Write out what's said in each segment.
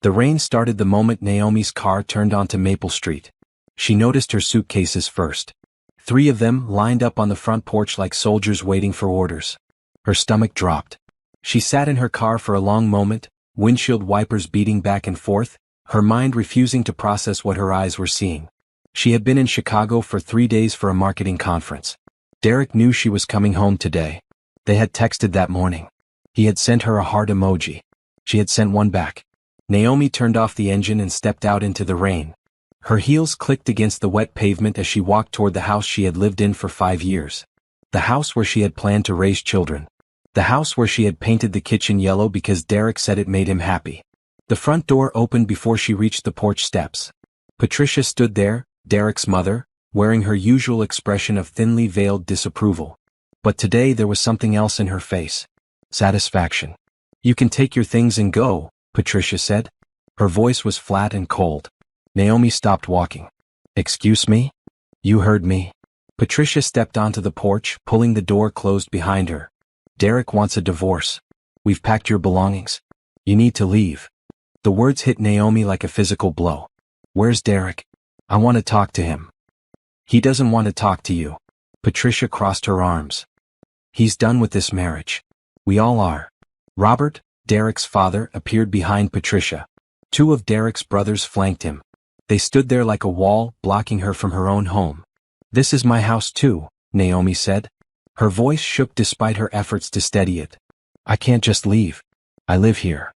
The rain started the moment Naomi's car turned onto Maple Street. She noticed her suitcases first. 3 of them lined up on the front porch like soldiers waiting for orders. Her stomach dropped. She sat in her car for a long moment, windshield wipers beating back and forth, her mind refusing to process what her eyes were seeing. She had been in Chicago for 3 days for a marketing conference. Derek knew she was coming home today. They had texted that morning. He had sent her a heart emoji. She had sent one back. Naomi turned off the engine and stepped out into the rain. Her heels clicked against the wet pavement as she walked toward the house she had lived in for 5 years. The house where she had planned to raise children. The house where she had painted the kitchen yellow because Derek said it made him happy. The front door opened before she reached the porch steps. Patricia stood there, Derek's mother, wearing her usual expression of thinly veiled disapproval. But today there was something else in her face. Satisfaction. "You can take your things and go," Patricia said. Her voice was flat and cold. Naomi stopped walking. "Excuse me?" "You heard me." Patricia stepped onto the porch, pulling the door closed behind her. "Derek wants a divorce. We've packed your belongings. You need to leave." The words hit Naomi like a physical blow. "Where's Derek? I want to talk to him." "He doesn't want to talk to you." Patricia crossed her arms. "He's done with this marriage. We all are." Robert, Derek's father, appeared behind Patricia. 2 of Derek's brothers flanked him. They stood there like a wall, blocking her from her own home. "This is my house too," Naomi said. Her voice shook despite her efforts to steady it. "I can't just leave. I live here."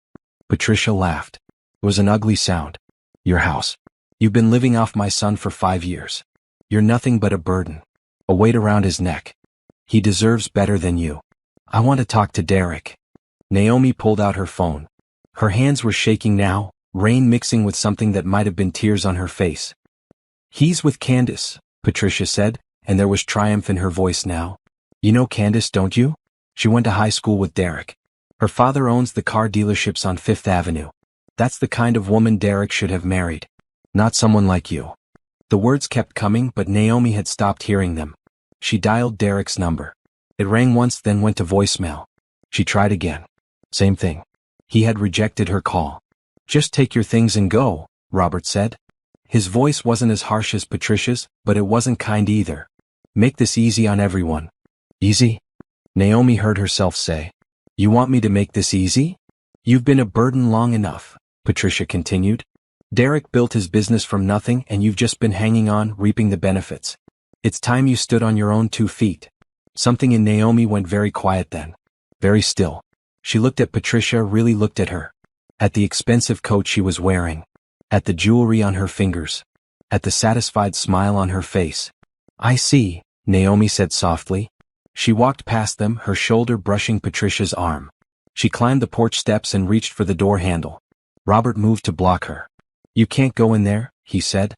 Patricia laughed. It was an ugly sound. "Your house. You've been living off my son for 5 years. You're nothing but a burden. A weight around his neck. He deserves better than you. I want to talk to Derek." Naomi pulled out her phone. Her hands were shaking now, rain mixing with something that might have been tears on her face. "He's with Candace," Patricia said, and there was triumph in her voice now. "You know Candace, don't you? She went to high school with Derek. Her father owns the car dealerships on 5th Avenue. That's the kind of woman Derek should have married. Not someone like you." The words kept coming, but Naomi had stopped hearing them. She dialed Derek's number. It rang once, then went to voicemail. She tried again. Same thing. He had rejected her call. "Just take your things and go," Robert said. His voice wasn't as harsh as Patricia's, but it wasn't kind either. "Make this easy on everyone." "Easy?" Naomi heard herself say. "You want me to make this easy? You've been a burden long enough," Patricia continued. "Derek built his business from nothing and you've just been hanging on, reaping the benefits. It's time you stood on your own 2 feet. Something in Naomi went very quiet then. Very still. She looked at Patricia, really looked at her. At the expensive coat she was wearing. At the jewelry on her fingers. At the satisfied smile on her face. "I see," Naomi said softly. She walked past them, her shoulder brushing Patricia's arm. She climbed the porch steps and reached for the door handle. Robert moved to block her. "You can't go in there," he said.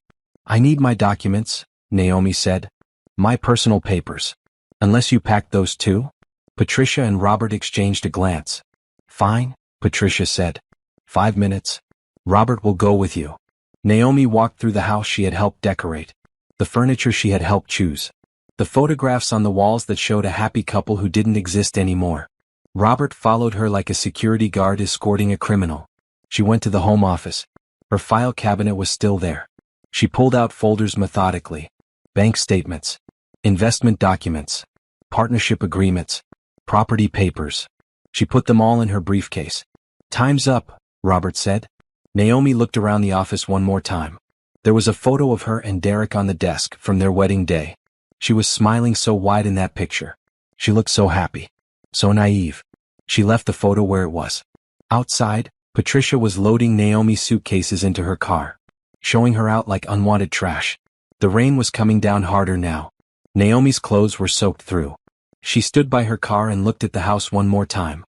"I need my documents," Naomi said. "My personal papers. Unless you packed those too?" Patricia and Robert exchanged a glance. "Fine," Patricia said. 5 minutes. Robert will go with you." Naomi walked through the house she had helped decorate. The furniture she had helped choose. The photographs on the walls that showed a happy couple who didn't exist anymore. Robert followed her like a security guard escorting a criminal. She went to the home office. Her file cabinet was still there. She pulled out folders methodically. Bank statements. Investment documents. Partnership agreements. Property papers. She put them all in her briefcase. "Time's up," Robert said. Naomi looked around the office one more time. There was a photo of her and Derek on the desk from their wedding day. She was smiling so wide in that picture. She looked so happy. So naive. She left the photo where it was. Outside, Patricia was loading Naomi's suitcases into her car. Showing her out like unwanted trash. The rain was coming down harder now. Naomi's clothes were soaked through. She stood by her car and looked at the house one more time.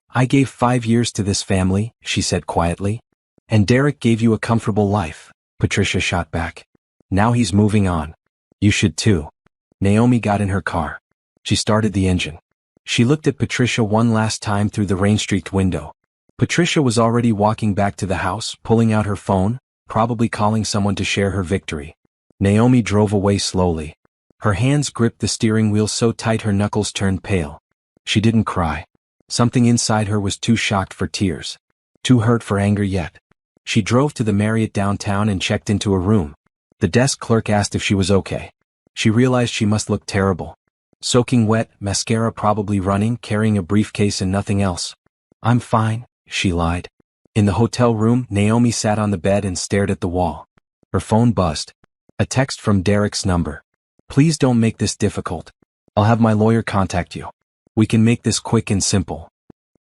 "I gave 5 years to this family," she said quietly. "And Derek gave you a comfortable life," Patricia shot back. "Now he's moving on. You should too." Naomi got in her car. She started the engine. She looked at Patricia one last time through the rain-streaked window. Patricia was already walking back to the house, pulling out her phone, probably calling someone to share her victory. Naomi drove away slowly. Her hands gripped the steering wheel so tight her knuckles turned pale. She didn't cry. Something inside her was too shocked for tears. Too hurt for anger yet. She drove to the Marriott downtown and checked into a room. The desk clerk asked if she was okay. She realized she must look terrible. Soaking wet, mascara probably running, carrying a briefcase and nothing else. "I'm fine," she lied. In the hotel room, Naomi sat on the bed and stared at the wall. Her phone buzzed. A text from Derek's number. "Please don't make this difficult. I'll have my lawyer contact you. We can make this quick and simple."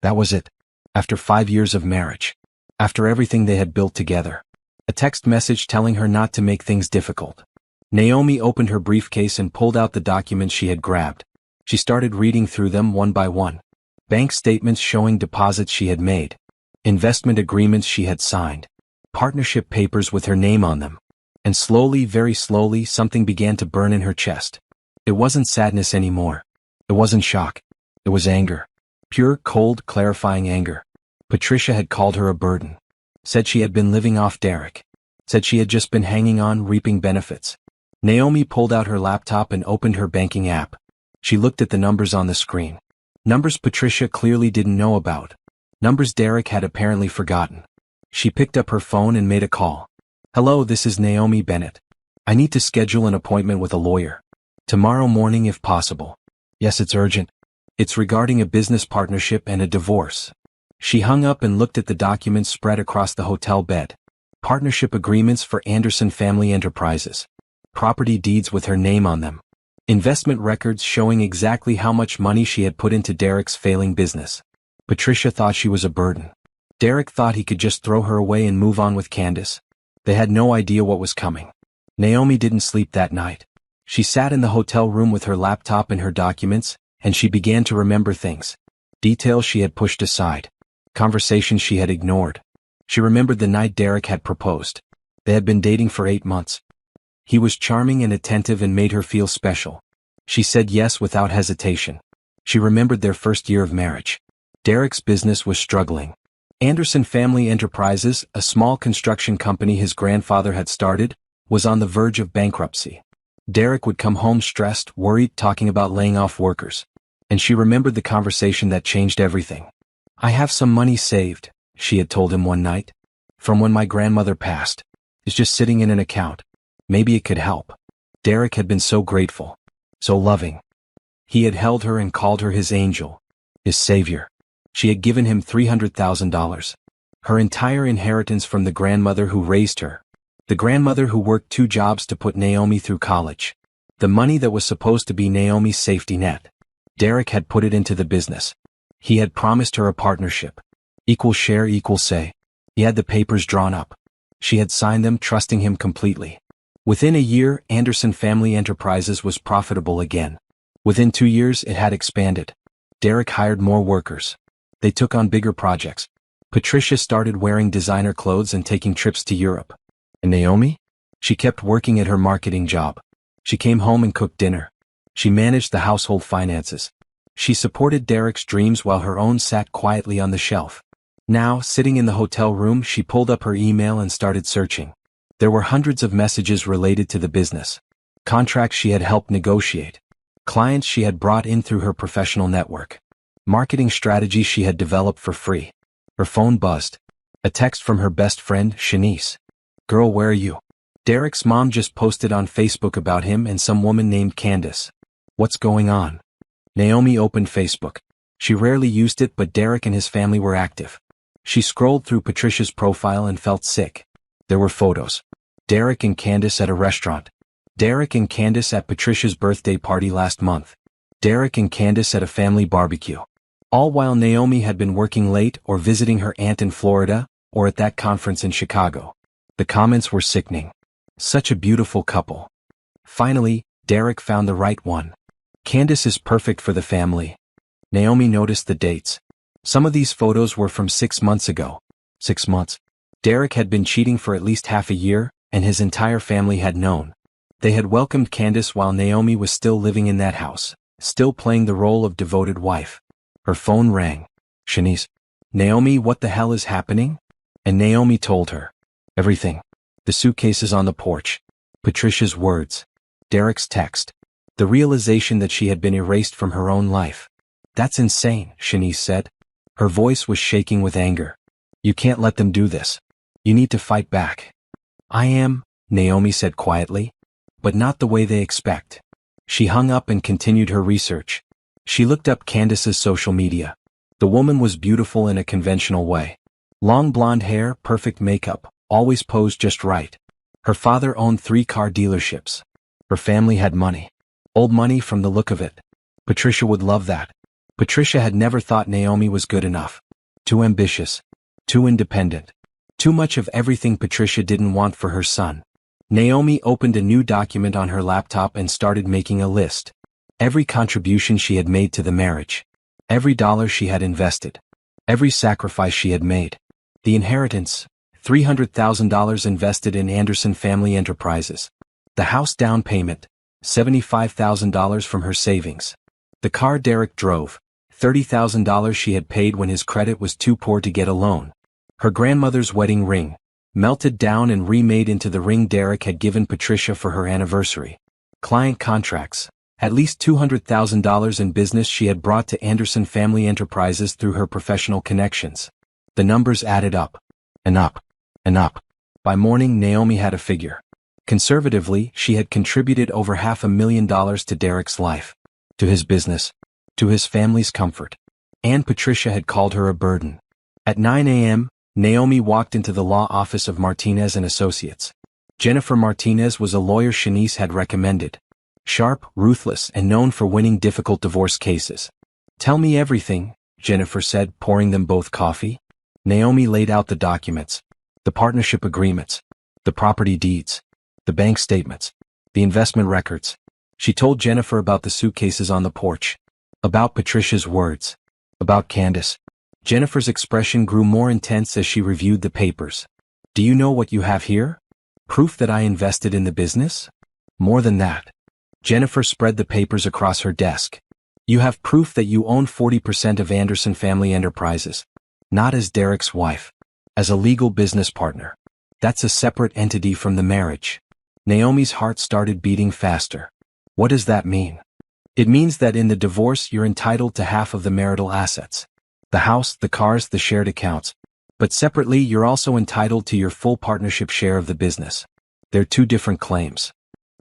That was it. After 5 years of marriage. After everything they had built together. A text message telling her not to make things difficult. Naomi opened her briefcase and pulled out the documents she had grabbed. She started reading through them one by one. Bank statements showing deposits she had made. Investment agreements she had signed. Partnership papers with her name on them. And slowly, very slowly, something began to burn in her chest. It wasn't sadness anymore. It wasn't shock. It was anger. Pure, cold, clarifying anger. Patricia had called her a burden. Said she had been living off Derek. Said she had just been hanging on, reaping benefits. Naomi pulled out her laptop and opened her banking app. She looked at the numbers on the screen. Numbers Patricia clearly didn't know about. Numbers Derek had apparently forgotten. She picked up her phone and made a call. "Hello, this is Naomi Bennett. I need to schedule an appointment with a lawyer. Tomorrow morning if possible." "Yes, it's urgent. It's regarding a business partnership and a divorce." She hung up and looked at the documents spread across the hotel bed. Partnership agreements for Anderson Family Enterprises. Property deeds with her name on them. Investment records showing exactly how much money she had put into Derek's failing business. Patricia thought she was a burden. Derek thought he could just throw her away and move on with Candace. They had no idea what was coming. Naomi didn't sleep that night. She sat in the hotel room with her laptop and her documents, and she began to remember things. Details she had pushed aside. Conversations she had ignored. She remembered the night Derek had proposed. They had been dating for 8 months. He was charming and attentive and made her feel special. She said yes without hesitation. She remembered their first year of marriage. Derek's business was struggling. Anderson Family Enterprises, a small construction company his grandfather had started, was on the verge of bankruptcy. Derek would come home stressed, worried, talking about laying off workers. And she remembered the conversation that changed everything. "I have some money saved," she had told him one night. "From when my grandmother passed. It's just sitting in an account. Maybe it could help." Derek had been so grateful. So loving. He had held her and called her his angel. His savior. She had given him $300,000. Her entire inheritance from the grandmother who raised her. The grandmother who worked 2 jobs to put Naomi through college. The money that was supposed to be Naomi's safety net. Derek had put it into the business. He had promised her a partnership. Equal share, equal say. He had the papers drawn up. She had signed them, trusting him completely. Within a year, Anderson Family Enterprises was profitable again. Within 2 years, it had expanded. Derek hired more workers. They took on bigger projects. Patricia started wearing designer clothes and taking trips to Europe. And Naomi? She kept working at her marketing job. She came home and cooked dinner. She managed the household finances. She supported Derek's dreams while her own sat quietly on the shelf. Now, sitting in the hotel room, she pulled up her email and started searching. There were hundreds of messages related to the business. Contracts she had helped negotiate. Clients she had brought in through her professional network. Marketing strategies she had developed for free. Her phone buzzed. A text from her best friend, Shanice. "Girl, where are you? Derek's mom just posted on Facebook about him and some woman named Candace. What's going on?" Naomi opened Facebook. She rarely used it, but Derek and his family were active. She scrolled through Patricia's profile and felt sick. There were photos. Derek and Candace at a restaurant. Derek and Candace at Patricia's birthday party last month. Derek and Candace at a family barbecue. All while Naomi had been working late or visiting her aunt in Florida, or at that conference in Chicago. The comments were sickening. Such a beautiful couple. Finally, Derek found the right one. Candace is perfect for the family. Naomi noticed the dates. Some of these photos were from 6 months ago. 6 months. Derek had been cheating for at least half a year, and his entire family had known. They had welcomed Candace while Naomi was still living in that house, still playing the role of devoted wife. Her phone rang. "Shanice." "Naomi, what the hell is happening?" And Naomi told her. Everything. The suitcases on the porch. Patricia's words. Derek's text. The realization that she had been erased from her own life. "That's insane," Shanice said. Her voice was shaking with anger. "You can't let them do this. You need to fight back. I am, Naomi said quietly. But not the way they expect. She hung up and continued her research. She looked up Candace's social media. The woman was beautiful in a conventional way. Long blonde hair, perfect makeup, always posed just right. Her father owned 3 car dealerships. Her family had money. Old money from the look of it. Patricia would love that. Patricia had never thought Naomi was good enough. Too ambitious. Too independent. Too much of everything Patricia didn't want for her son. Naomi opened a new document on her laptop and started making a list. Every contribution she had made to the marriage. Every dollar she had invested. Every sacrifice she had made. The inheritance, $300,000 invested in Anderson Family Enterprises. The house down payment, $75,000 from her savings. The car Derek drove, $30,000 she had paid when his credit was too poor to get a loan. Her grandmother's wedding ring, melted down and remade into the ring Derek had given Patricia for her anniversary. Client contracts, at least $200,000 in business she had brought to Anderson Family Enterprises through her professional connections. The numbers added up. And up. And up. By morning Naomi had a figure. Conservatively, she had contributed over $500,000 to Derek's life. To his business. To his family's comfort. And Patricia had called her a burden. At 9 a.m., Naomi walked into the law office of Martinez and Associates. Jennifer Martinez was a lawyer Shanice had recommended. Sharp, ruthless, and known for winning difficult divorce cases. Tell me everything, Jennifer said, pouring them both coffee. Naomi laid out the documents. The partnership agreements. The property deeds. The bank statements. The investment records. She told Jennifer about the suitcases on the porch. About Patricia's words. About Candace. Jennifer's expression grew more intense as she reviewed the papers. Do you know what you have here? Proof that I invested in the business? More than that. Jennifer spread the papers across her desk. You have proof that you own 40% of Anderson Family Enterprises. Not as Derek's wife. As a legal business partner. That's a separate entity from the marriage. Naomi's heart started beating faster. What does that mean? It means that in the divorce you're entitled to half of the marital assets. The house, the cars, the shared accounts. But separately you're also entitled to your full partnership share of the business. They're 2 different claims.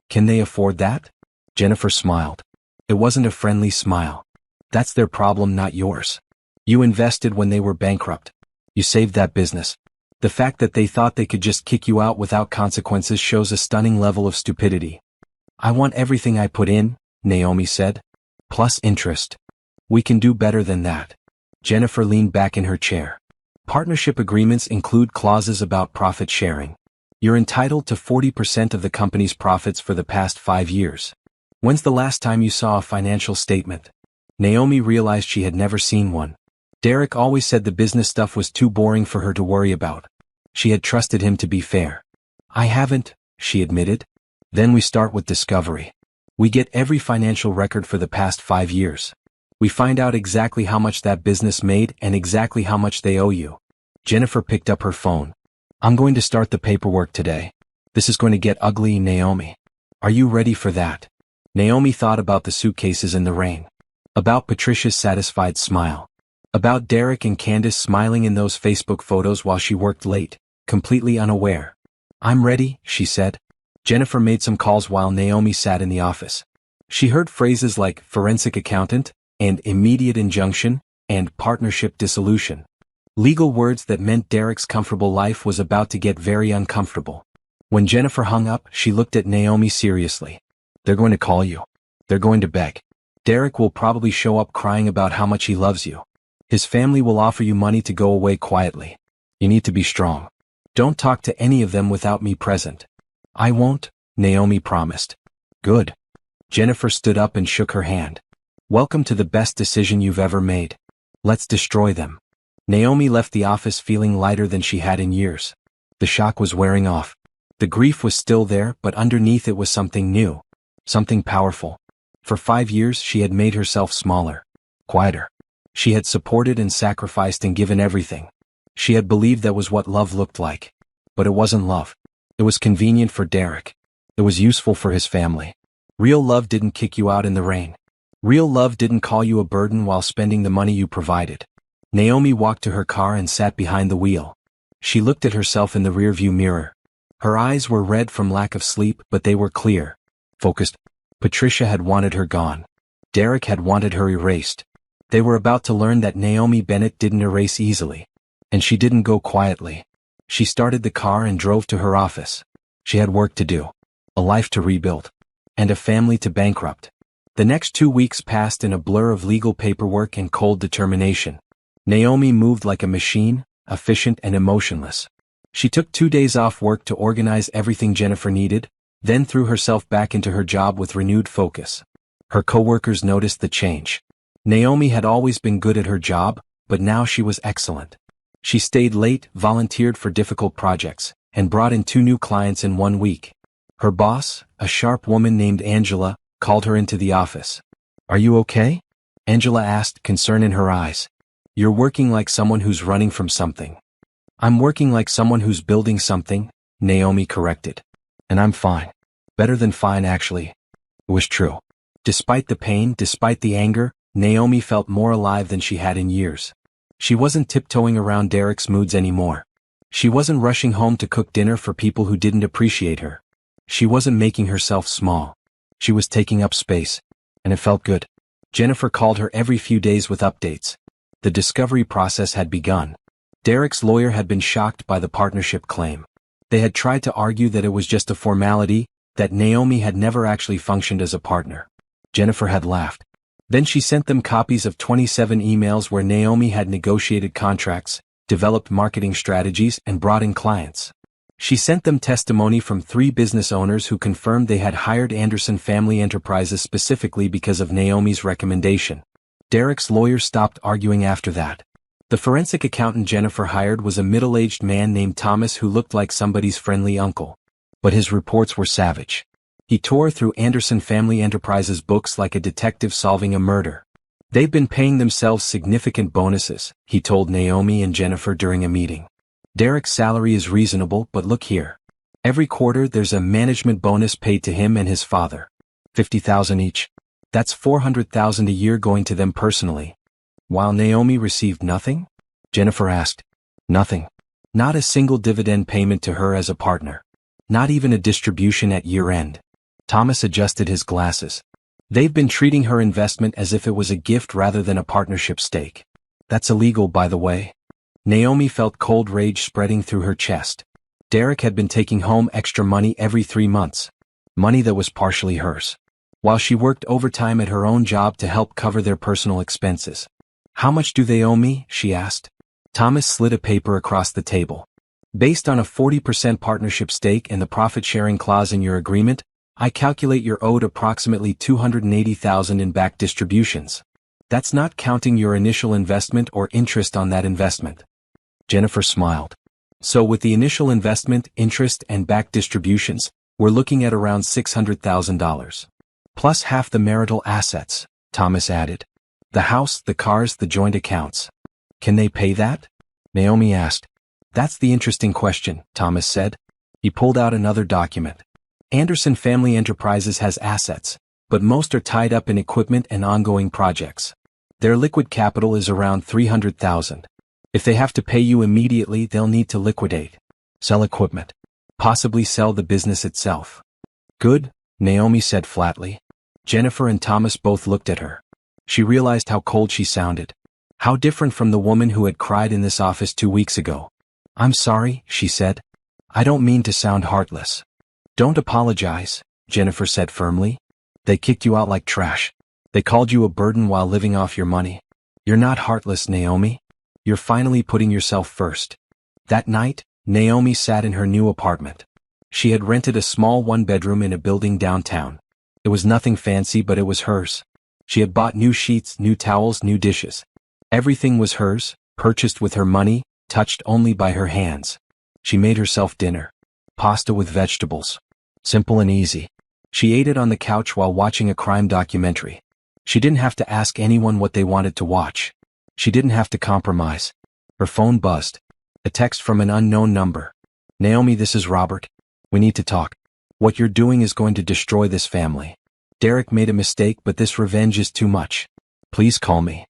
Can they afford that? Jennifer smiled. It wasn't a friendly smile. That's their problem, not yours. You invested when they were bankrupt. You saved that business. The fact that they thought they could just kick you out without consequences shows a stunning level of stupidity. I want everything I put in, Naomi said. Plus interest. We can do better than that. Jennifer leaned back in her chair. Partnership agreements include clauses about profit sharing. You're entitled to 40% of the company's profits for the past 5 years. When's the last time you saw a financial statement? Naomi realized she had never seen one. Derek always said the business stuff was too boring for her to worry about. She had trusted him to be fair. I haven't, she admitted. Then we start with discovery. We get every financial record for the past 5 years. We find out exactly how much that business made and exactly how much they owe you. Jennifer picked up her phone. I'm going to start the paperwork today. This is going to get ugly, Naomi. Are you ready for that? Naomi thought about the suitcases in the rain. About Patricia's satisfied smile. About Derek and Candace smiling in those Facebook photos while she worked late, completely unaware. I'm ready, she said. Jennifer made some calls while Naomi sat in the office. She heard phrases like forensic accountant, and immediate injunction, and partnership dissolution. Legal words that meant Derek's comfortable life was about to get very uncomfortable. When Jennifer hung up, she looked at Naomi seriously. They're going to call you. They're going to beg. Derek will probably show up crying about how much he loves you. His family will offer you money to go away quietly. You need to be strong. Don't talk to any of them without me present. I won't, Naomi promised. Good. Jennifer stood up and shook her hand. Welcome to the best decision you've ever made. Let's destroy them. Naomi left the office feeling lighter than she had in years. The shock was wearing off. The grief was still there, but underneath it was something new. Something powerful. For 5 years she had made herself smaller. Quieter. She had supported and sacrificed and given everything. She had believed that was what love looked like. But it wasn't love. It was convenient for Derek. It was useful for his family. Real love didn't kick you out in the rain. Real love didn't call you a burden while spending the money you provided. Naomi walked to her car and sat behind the wheel. She looked at herself in the rearview mirror. Her eyes were red from lack of sleep, but they were clear, focused. Patricia had wanted her gone. Derek had wanted her erased. They were about to learn that Naomi Bennett didn't erase easily. And she didn't go quietly. She started the car and drove to her office. She had work to do. A life to rebuild. And a family to bankrupt. The next 2 weeks passed in a blur of legal paperwork and cold determination. Naomi moved like a machine, efficient and emotionless. She took 2 days off work to organize everything Jennifer needed, then threw herself back into her job with renewed focus. Her coworkers noticed the change. Naomi had always been good at her job, but now she was excellent. She stayed late, volunteered for difficult projects, and brought in 2 new clients in 1 week. Her boss, a sharp woman named Angela, called her into the office. "Are you okay?" Angela asked, concern in her eyes. "You're working like someone who's running from something." "I'm working like someone who's building something," Naomi corrected. "And I'm fine. Better than fine, actually." It was true. Despite the pain, despite the anger, Naomi felt more alive than she had in years. She wasn't tiptoeing around Derek's moods anymore. She wasn't rushing home to cook dinner for people who didn't appreciate her. She wasn't making herself small. She was taking up space. And it felt good. Jennifer called her every few days with updates. The discovery process had begun. Derek's lawyer had been shocked by the partnership claim. They had tried to argue that it was just a formality, that Naomi had never actually functioned as a partner. Jennifer had laughed. Then she sent them copies of 27 emails where Naomi had negotiated contracts, developed marketing strategies, and brought in clients. She sent them testimony from 3 business owners who confirmed they had hired Anderson Family Enterprises specifically because of Naomi's recommendation. Derek's lawyer stopped arguing after that. The forensic accountant Jennifer hired was a middle-aged man named Thomas who looked like somebody's friendly uncle. But his reports were savage. He tore through Anderson Family Enterprises books like a detective solving a murder. "They've been paying themselves significant bonuses," he told Naomi and Jennifer during a meeting. "Derek's salary is reasonable, but look here. Every quarter there's a management bonus paid to him and his father. $50,000 each. That's $400,000 a year going to them personally." While Naomi received nothing? Jennifer asked. Nothing. Not a single dividend payment to her as a partner. Not even a distribution at year-end. Thomas adjusted his glasses. "They've been treating her investment as if it was a gift rather than a partnership stake. That's illegal, by the way." Naomi felt cold rage spreading through her chest. Derek had been taking home extra money every 3 months. Money that was partially hers. While she worked overtime at her own job to help cover their personal expenses. "How much do they owe me?" she asked. Thomas slid a paper across the table. "Based on a 40% partnership stake and the profit-sharing clause in your agreement, I calculate you're owed approximately $280,000 in back distributions. That's not counting your initial investment or interest on that investment." Jennifer smiled. "So with the initial investment, interest, and back distributions, we're looking at around $600,000. Plus half the marital assets," Thomas added. "The house, the cars, the joint accounts. Can they pay that?" Naomi asked. "That's the interesting question," Thomas said. He pulled out another document. "Anderson Family Enterprises has assets, but most are tied up in equipment and ongoing projects. Their liquid capital is around $300,000. If they have to pay you immediately, they'll need to liquidate. Sell equipment. Possibly sell the business itself." "Good," Naomi said flatly. Jennifer and Thomas both looked at her. She realized how cold she sounded. How different from the woman who had cried in this office 2 weeks ago. "I'm sorry," she said. "I don't mean to sound heartless." "Don't apologize," Jennifer said firmly. "They kicked you out like trash. They called you a burden while living off your money. You're not heartless, Naomi. You're finally putting yourself first." That night, Naomi sat in her new apartment. She had rented a small 1-bedroom in a building downtown. It was nothing fancy, but it was hers. She had bought new sheets, new towels, new dishes. Everything was hers, purchased with her money, touched only by her hands. She made herself dinner. Pasta with vegetables. Simple and easy. She ate it on the couch while watching a crime documentary. She didn't have to ask anyone what they wanted to watch. She didn't have to compromise. Her phone buzzed. A text from an unknown number. "Naomi, this is Robert. We need to talk. What you're doing is going to destroy this family. Derek made a mistake, but this revenge is too much. Please call me."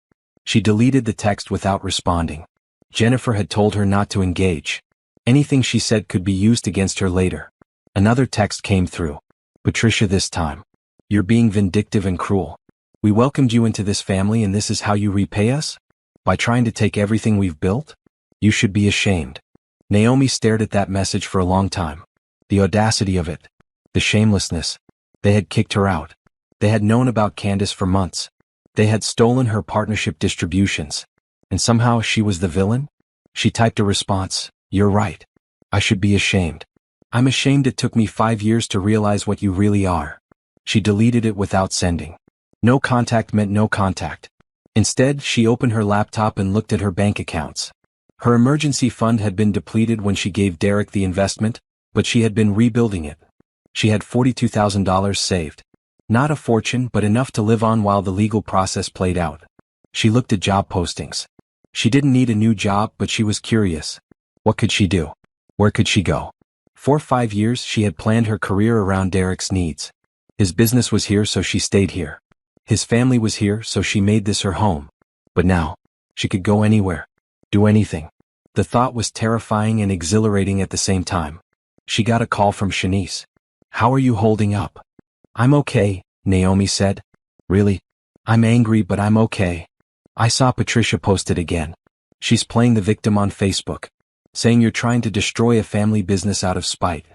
She deleted the text without responding. Jennifer had told her not to engage. Anything she said could be used against her later. Another text came through. Patricia, this time. You're being vindictive and cruel. We welcomed you into this family and this is how you repay us? By trying to take everything we've built? You should be ashamed. Naomi stared at that message for a long time. The audacity of it. The shamelessness. They had kicked her out. They had known about Candace for months. They had stolen her partnership distributions. And somehow she was the villain? She typed a response. You're right. I should be ashamed. I'm ashamed it took me 5 years to realize what you really are. She deleted it without sending. No contact meant no contact. Instead, she opened her laptop and looked at her bank accounts. Her emergency fund had been depleted when she gave Derek the investment, but she had been rebuilding it. She had $42,000 saved. Not a fortune, but enough to live on while the legal process played out. She looked at job postings. She didn't need a new job, but she was curious. What could she do? Where could she go? For 5 years, she had planned her career around Derek's needs. His business was here, so she stayed here. His family was here, so she made this her home. But now, she could go anywhere. Do anything. The thought was terrifying and exhilarating at the same time. She got a call from Shanice. How are you holding up? I'm okay, Naomi said. Really? I'm angry, but I'm okay. I saw Patricia post it again. She's playing the victim on Facebook, saying you're trying to destroy a family business out of spite.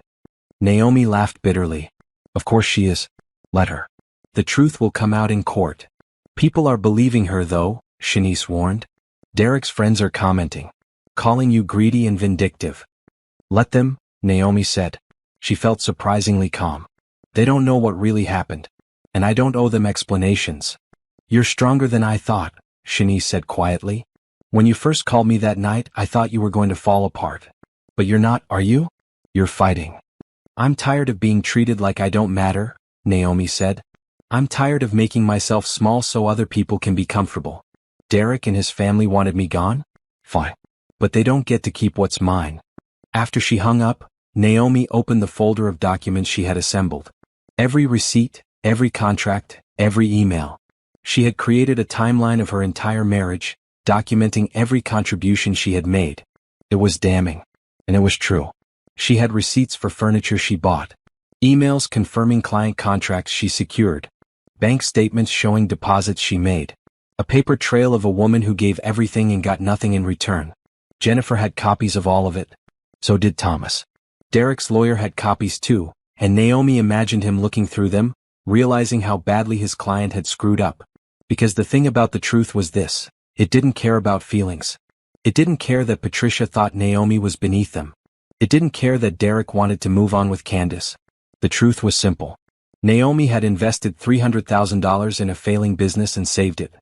Naomi laughed bitterly. Of course she is. Let her. The truth will come out in court. People are believing her though, Shanice warned. Derek's friends are commenting, calling you greedy and vindictive. Let them, Naomi said. She felt surprisingly calm. They don't know what really happened. And I don't owe them explanations. You're stronger than I thought, Shanice said quietly. When you first called me that night, I thought you were going to fall apart. But you're not, are you? You're fighting. I'm tired of being treated like I don't matter, Naomi said. I'm tired of making myself small so other people can be comfortable. Derek and his family wanted me gone? Fine. But they don't get to keep what's mine. After she hung up, Naomi opened the folder of documents she had assembled. Every receipt, every contract, every email. She had created a timeline of her entire marriage, documenting every contribution she had made. It was damning. And it was true. She had receipts for furniture she bought. Emails confirming client contracts she secured. Bank statements showing deposits she made. A paper trail of a woman who gave everything and got nothing in return. Jennifer had copies of all of it. So did Thomas. Derek's lawyer had copies too, and Naomi imagined him looking through them, realizing how badly his client had screwed up. Because the thing about the truth was this. It didn't care about feelings. It didn't care that Patricia thought Naomi was beneath them. It didn't care that Derek wanted to move on with Candace. The truth was simple. Naomi had invested $300,000 in a failing business and saved it.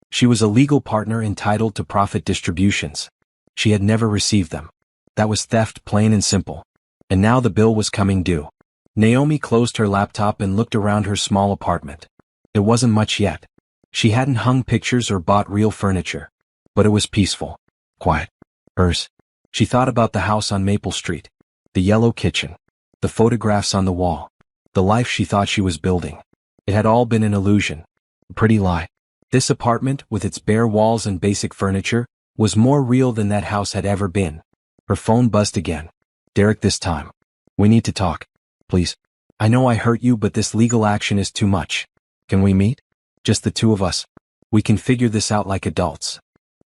She was a legal partner entitled to profit distributions. She had never received them. That was theft, plain and simple. And now the bill was coming due. Naomi closed her laptop and looked around her small apartment. It wasn't much yet. She hadn't hung pictures or bought real furniture. But it was peaceful. Quiet. Hers. She thought about the house on Maple Street. The yellow kitchen. The photographs on the wall. The life she thought she was building. It had all been an illusion. A pretty lie. This apartment, with its bare walls and basic furniture, was more real than that house had ever been. Her phone buzzed again. Derek, this time. We need to talk. Please. I know I hurt you, but this legal action is too much. Can we meet? Just the two of us. We can figure this out like adults.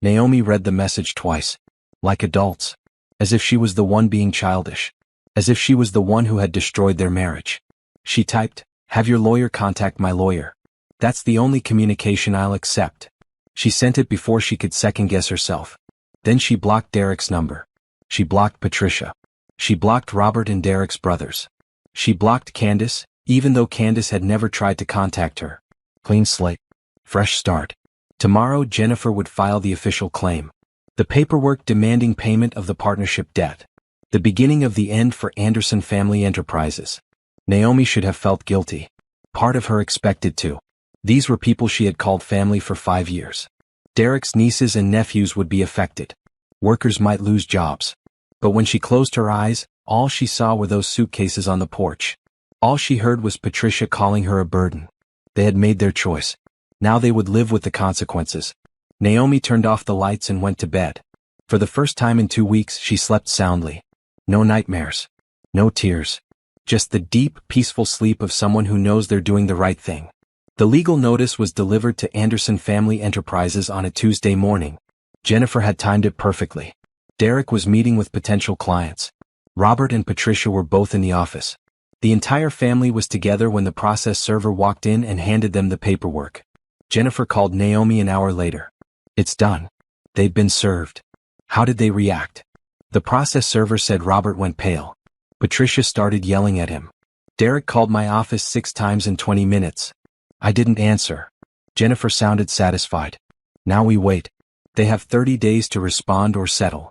Naomi read the message twice. Like adults. As if she was the one being childish. As if she was the one who had destroyed their marriage. She typed, have your lawyer contact my lawyer. That's the only communication I'll accept. She sent it before she could second-guess herself. Then she blocked Derek's number. She blocked Patricia. She blocked Robert and Derek's brothers. She blocked Candace, even though Candace had never tried to contact her. Clean slate. Fresh start. Tomorrow Jennifer would file the official claim. The paperwork demanding payment of the partnership debt. The beginning of the end for Anderson Family Enterprises. Naomi should have felt guilty. Part of her expected to. These were people she had called family for 5 years. Derek's nieces and nephews would be affected. Workers might lose jobs. But when she closed her eyes, all she saw were those suitcases on the porch. All she heard was Patricia calling her a burden. They had made their choice. Now they would live with the consequences. Naomi turned off the lights and went to bed. For the first time in 2 weeks, she slept soundly. No nightmares. No tears. Just the deep, peaceful sleep of someone who knows they're doing the right thing. The legal notice was delivered to Anderson Family Enterprises on a Tuesday morning. Jennifer had timed it perfectly. Derek was meeting with potential clients. Robert and Patricia were both in the office. The entire family was together when the process server walked in and handed them the paperwork. Jennifer called Naomi an hour later. It's done. They'd been served. How did they react? The process server said Robert went pale. Patricia started yelling at him. Derek called my office 6 times in 20 minutes. I didn't answer. Jennifer sounded satisfied. Now we wait. They have 30 days to respond or settle.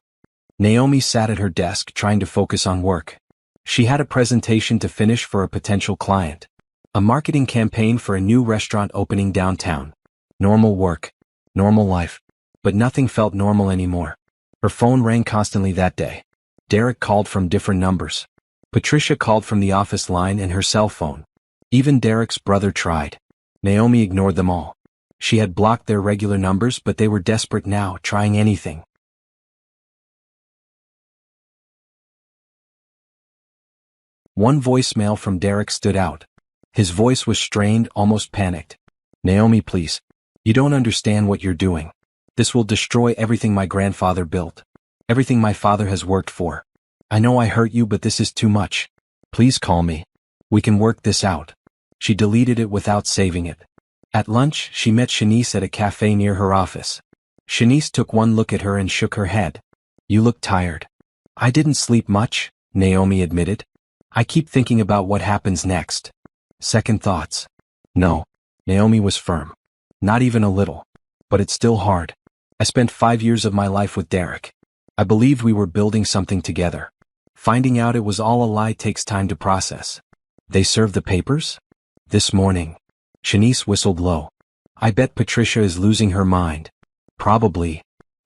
Naomi sat at her desk trying to focus on work. She had a presentation to finish for a potential client. A marketing campaign for a new restaurant opening downtown. Normal work. Normal life. But nothing felt normal anymore. Her phone rang constantly that day. Derek called from different numbers. Patricia called from the office line and her cell phone. Even Derek's brother tried. Naomi ignored them all. She had blocked their regular numbers, but they were desperate now, trying anything. One voicemail from Derek stood out. His voice was strained, almost panicked. Naomi, please. You don't understand what you're doing. This will destroy everything my grandfather built. Everything my father has worked for. I know I hurt you, but this is too much. Please call me. We can work this out. She deleted it without saving it. At lunch, she met Shanice at a cafe near her office. Shanice took one look at her and shook her head. You look tired. I didn't sleep much, Naomi admitted. I keep thinking about what happens next. Second thoughts. No. Naomi was firm. Not even a little. But it's still hard. I spent 5 years of my life with Derek. I believed we were building something together. Finding out it was all a lie takes time to process. They served the papers? This morning. Shanice whistled low. I bet Patricia is losing her mind. Probably.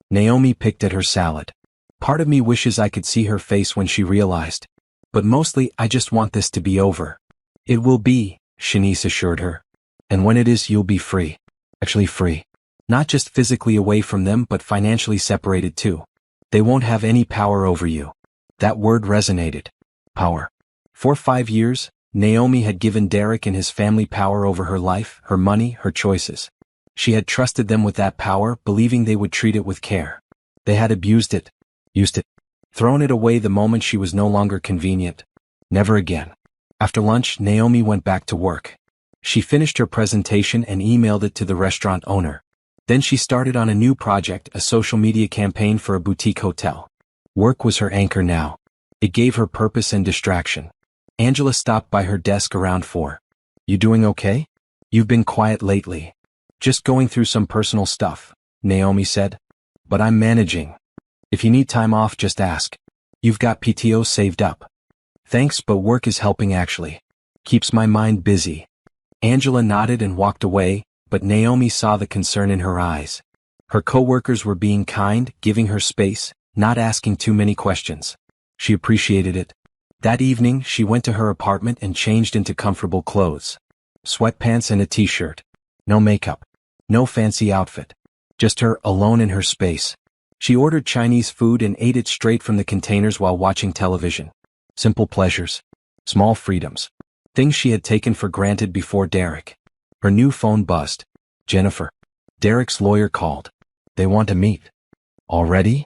Naomi picked at her salad. Part of me wishes I could see her face when she realized. But mostly, I just want this to be over. It will be, Shanice assured her. And when it is, you'll be free. Actually free. Not just physically away from them, but financially separated too. They won't have any power over you. That word resonated. Power. For 5 years, Naomi had given Derek and his family power over her life, her money, her choices. She had trusted them with that power, believing they would treat it with care. They had abused it. Used it. Thrown it away the moment she was no longer convenient. Never again. After lunch, Naomi went back to work. She finished her presentation and emailed it to the restaurant owner. Then she started on a new project, a social media campaign for a boutique hotel. Work was her anchor now. It gave her purpose and distraction. Angela stopped by her desk around 4. You doing okay? You've been quiet lately. Just going through some personal stuff, Naomi said. But I'm managing. If you need time off, just ask. You've got PTO saved up. Thanks, but work is helping actually. Keeps my mind busy. Angela nodded and walked away, but Naomi saw the concern in her eyes. Her coworkers were being kind, giving her space, not asking too many questions. She appreciated it. That evening, she went to her apartment and changed into comfortable clothes. Sweatpants and a t-shirt. No makeup. No fancy outfit. Just her, alone in her space. She ordered Chinese food and ate it straight from the containers while watching television. Simple pleasures. Small freedoms. Things she had taken for granted before Derek. Her new phone buzzed. Jennifer. Derek's lawyer called. They want to meet. Already?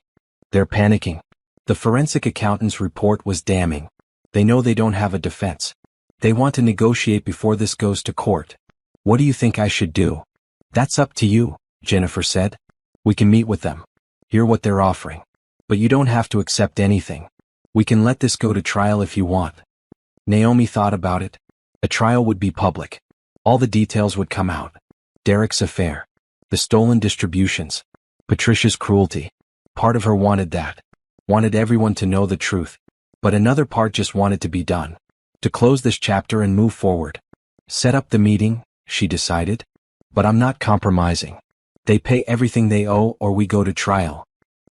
They're panicking. The forensic accountant's report was damning. They know they don't have a defense. They want to negotiate before this goes to court. What do you think I should do? That's up to you, Jennifer said. We can meet with them. Hear what they're offering. But you don't have to accept anything. We can let this go to trial if you want. Naomi thought about it. A trial would be public. All the details would come out. Derek's affair. The stolen distributions. Patricia's cruelty. Part of her wanted that. Wanted everyone to know the truth. But another part just wanted to be done. To close this chapter and move forward. Set up the meeting, she decided. But I'm not compromising. They pay everything they owe or we go to trial.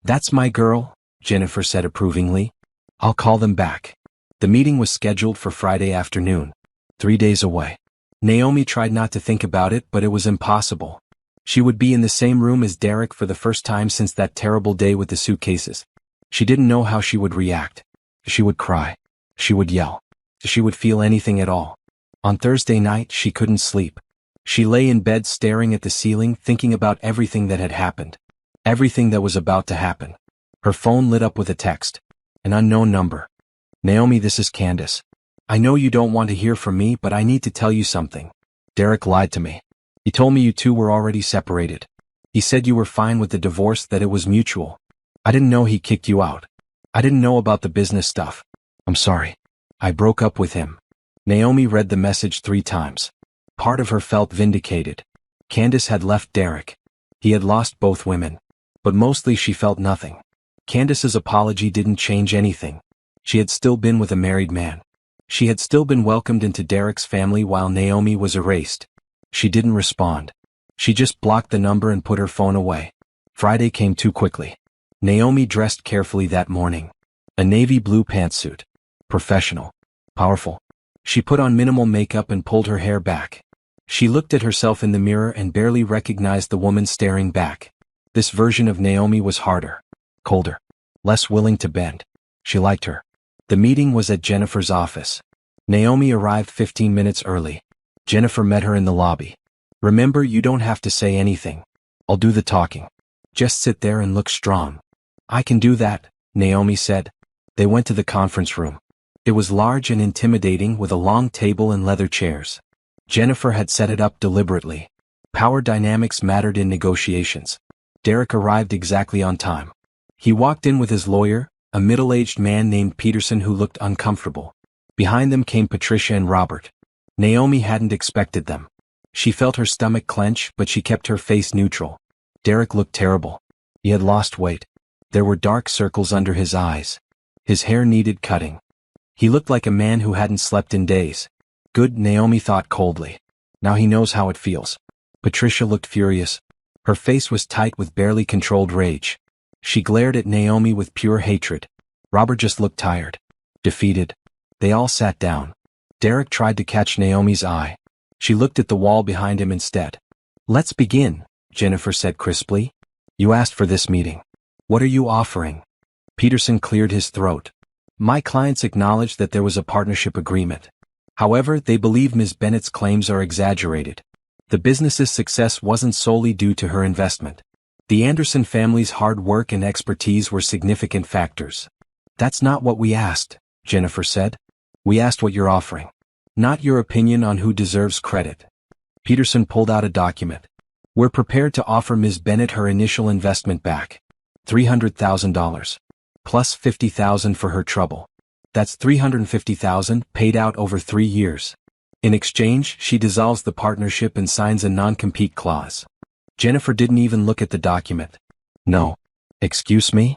That's my girl, Jennifer said approvingly. I'll call them back. The meeting was scheduled for Friday afternoon. 3 days away. Naomi tried not to think about it, but it was impossible. She would be in the same room as Derek for the first time since that terrible day with the suitcases. She didn't know how she would react. She would cry. She would yell. She would feel anything at all. On Thursday night, she couldn't sleep. She lay in bed staring at the ceiling, thinking about everything that had happened. Everything that was about to happen. Her phone lit up with a text. An unknown number. Naomi, this is Candace. I know you don't want to hear from me, but I need to tell you something. Derek lied to me. He told me you two were already separated. He said you were fine with the divorce, that it was mutual. I didn't know he kicked you out. I didn't know about the business stuff. I'm sorry. I broke up with him. Naomi read the message 3 times. Part of her felt vindicated. Candace had left Derek. He had lost both women. But mostly she felt nothing. Candace's apology didn't change anything. She had still been with a married man. She had still been welcomed into Derek's family while Naomi was erased. She didn't respond. She just blocked the number and put her phone away. Friday came too quickly. Naomi dressed carefully that morning. A navy blue pantsuit. Professional. Powerful. She put on minimal makeup and pulled her hair back. She looked at herself in the mirror and barely recognized the woman staring back. This version of Naomi was harder. Colder. Less willing to bend. She liked her. The meeting was at Jennifer's office. Naomi arrived 15 minutes early. Jennifer met her in the lobby. Remember, you don't have to say anything. I'll do the talking. Just sit there and look strong. I can do that, Naomi said. They went to the conference room. It was large and intimidating with a long table and leather chairs. Jennifer had set it up deliberately. Power dynamics mattered in negotiations. Derek arrived exactly on time. He walked in with his lawyer, a middle-aged man named Peterson who looked uncomfortable. Behind them came Patricia and Robert. Naomi hadn't expected them. She felt her stomach clench, but she kept her face neutral. Derek looked terrible. He had lost weight. There were dark circles under his eyes. His hair needed cutting. He looked like a man who hadn't slept in days. Good, Naomi thought coldly. Now he knows how it feels. Patricia looked furious. Her face was tight with barely controlled rage. She glared at Naomi with pure hatred. Robert just looked tired. Defeated. They all sat down. Derek tried to catch Naomi's eye. She looked at the wall behind him instead. Let's begin, Jennifer said crisply. You asked for this meeting. What are you offering? Peterson cleared his throat. My clients acknowledged that there was a partnership agreement. However, they believe Ms. Bennett's claims are exaggerated. The business's success wasn't solely due to her investment. The Anderson family's hard work and expertise were significant factors. That's not what we asked, Jennifer said. We asked what you're offering. Not your opinion on who deserves credit. Peterson pulled out a document. We're prepared to offer Ms. Bennett her initial investment back. $300,000. Plus $50,000 for her trouble. That's $350,000 paid out over 3 years. In exchange, she dissolves the partnership and signs a non-compete clause. Jennifer didn't even look at the document. No. Excuse me?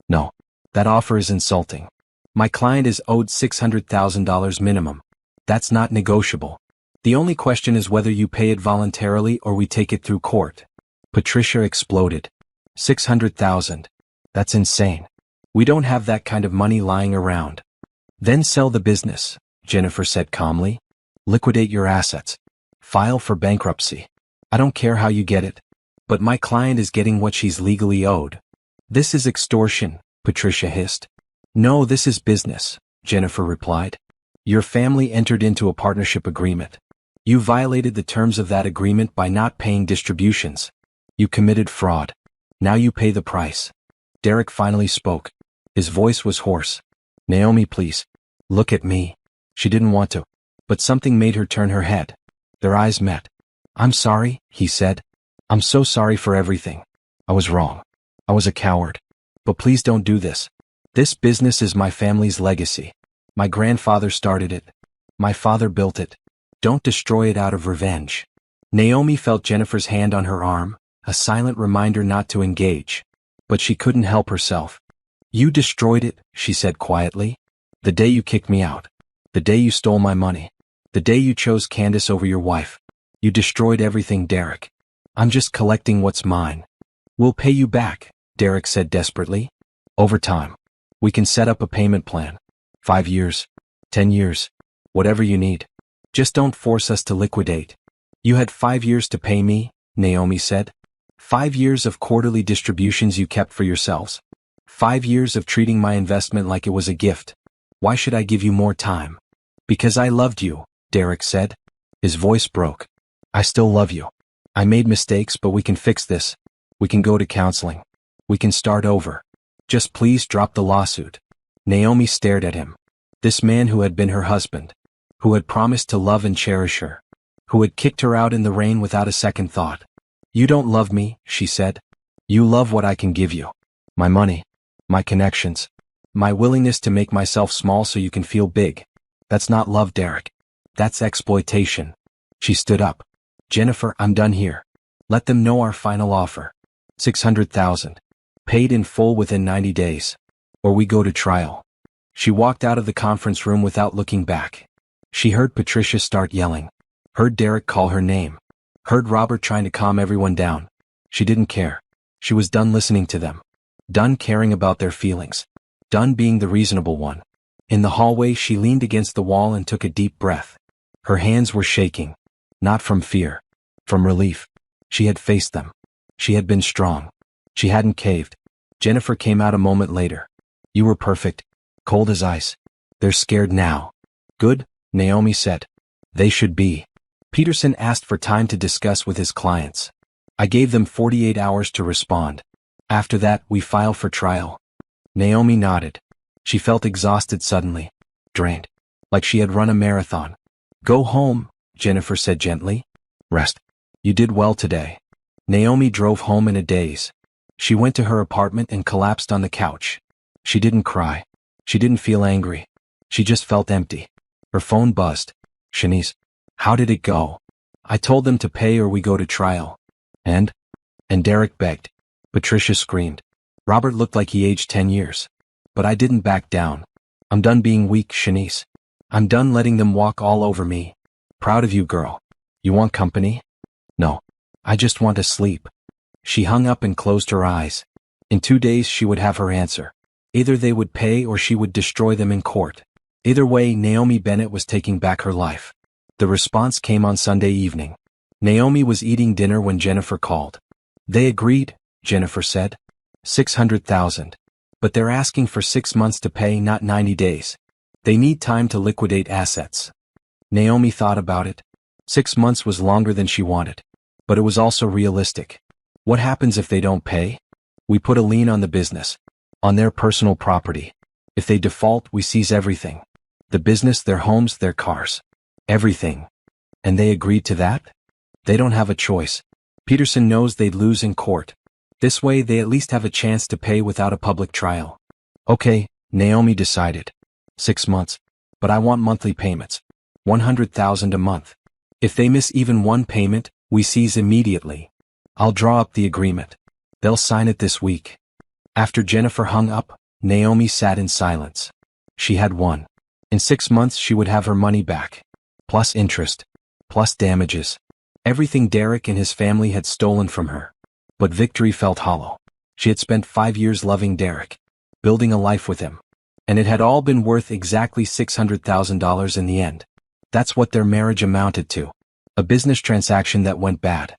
No. That offer is insulting. My client is owed $600,000 minimum. That's not negotiable. The only question is whether you pay it voluntarily or we take it through court. Patricia exploded. $600,000. That's insane. We don't have that kind of money lying around. Then sell the business, Jennifer said calmly. Liquidate your assets. File for bankruptcy. I don't care how you get it. But my client is getting what she's legally owed. This is extortion, Patricia hissed. No, this is business, Jennifer replied. Your family entered into a partnership agreement. You violated the terms of that agreement by not paying distributions. You committed fraud. Now you pay the price. Derek finally spoke. His voice was hoarse. Naomi, please. Look at me. She didn't want to. But something made her turn her head. Their eyes met. I'm sorry, he said. I'm so sorry for everything. I was wrong. I was a coward. But please don't do this. This business is my family's legacy. My grandfather started it. My father built it. Don't destroy it out of revenge. Naomi felt Jennifer's hand on her arm, a silent reminder not to engage. But she couldn't help herself. You destroyed it, she said quietly. The day you kicked me out. The day you stole my money. The day you chose Candace over your wife. You destroyed everything, Derek. I'm just collecting what's mine. We'll pay you back, Derek said desperately. Over time. We can set up a payment plan. 5 years. 10 years. Whatever you need. Just don't force us to liquidate. You had 5 years to pay me, Naomi said. 5 years of quarterly distributions you kept for yourselves. 5 years of treating my investment like it was a gift. Why should I give you more time? Because I loved you, Derek said. His voice broke. I still love you. I made mistakes, but we can fix this. We can go to counseling. We can start over. Just please drop the lawsuit. Naomi stared at him. This man who had been her husband, who had promised to love and cherish her, who had kicked her out in the rain without a second thought. You don't love me, she said. You love what I can give you. My money, my connections, my willingness to make myself small so you can feel big. That's not love, Derek. That's exploitation. She stood up. Jennifer, I'm done here. Let them know our final offer. $600,000. Paid in full within 90 days. Or we go to trial. She walked out of the conference room without looking back. She heard Patricia start yelling. Heard Derek call her name. Heard Robert trying to calm everyone down. She didn't care. She was done listening to them. Done caring about their feelings. Done being the reasonable one. In the hallway, she leaned against the wall and took a deep breath. Her hands were shaking. Not from fear. From relief. She had faced them. She had been strong. She hadn't caved. Jennifer came out a moment later. You were perfect. Cold as ice. They're scared now. Good, Naomi said. They should be. Peterson asked for time to discuss with his clients. I gave them 48 hours to respond. After that, we file for trial. Naomi nodded. She felt exhausted suddenly. Drained. Like she had run a marathon. Go home, Jennifer said gently. Rest. You did well today. Naomi drove home in a daze. She went to her apartment and collapsed on the couch. She didn't cry. She didn't feel angry. She just felt empty. Her phone buzzed. Shanice. How did it go? I told them to pay or we go to trial. And Derek begged. Patricia screamed. Robert looked like he aged 10 years. But I didn't back down. I'm done being weak, Shanice. I'm done letting them walk all over me. Proud of you, girl. You want company? No. I just want to sleep. She hung up and closed her eyes. In 2 days she would have her answer. Either they would pay or she would destroy them in court. Either way, Naomi Bennett was taking back her life. The response came on Sunday evening. Naomi was eating dinner when Jennifer called. They agreed, Jennifer said. $600,000. But they're asking for 6 months to pay, not 90 days. They need time to liquidate assets. Naomi thought about it. 6 months was longer than she wanted. But it was also realistic. What happens if they don't pay? We put a lien on the business. On their personal property. If they default, we seize everything. The business, their homes, their cars. Everything. And they agreed to that? They don't have a choice. Peterson knows they'd lose in court. This way they at least have a chance to pay without a public trial. Okay, Naomi decided. 6 months. But I want monthly payments. $100,000 a month. If they miss even one payment, we seize immediately. I'll draw up the agreement. They'll sign it this week. After Jennifer hung up, Naomi sat in silence. She had won. In 6 months she would have her money back. Plus interest. Plus damages. Everything Derek and his family had stolen from her. But victory felt hollow. She had spent 5 years loving Derek. Building a life with him. And it had all been worth exactly $600,000 in the end. That's what their marriage amounted to. A business transaction that went bad.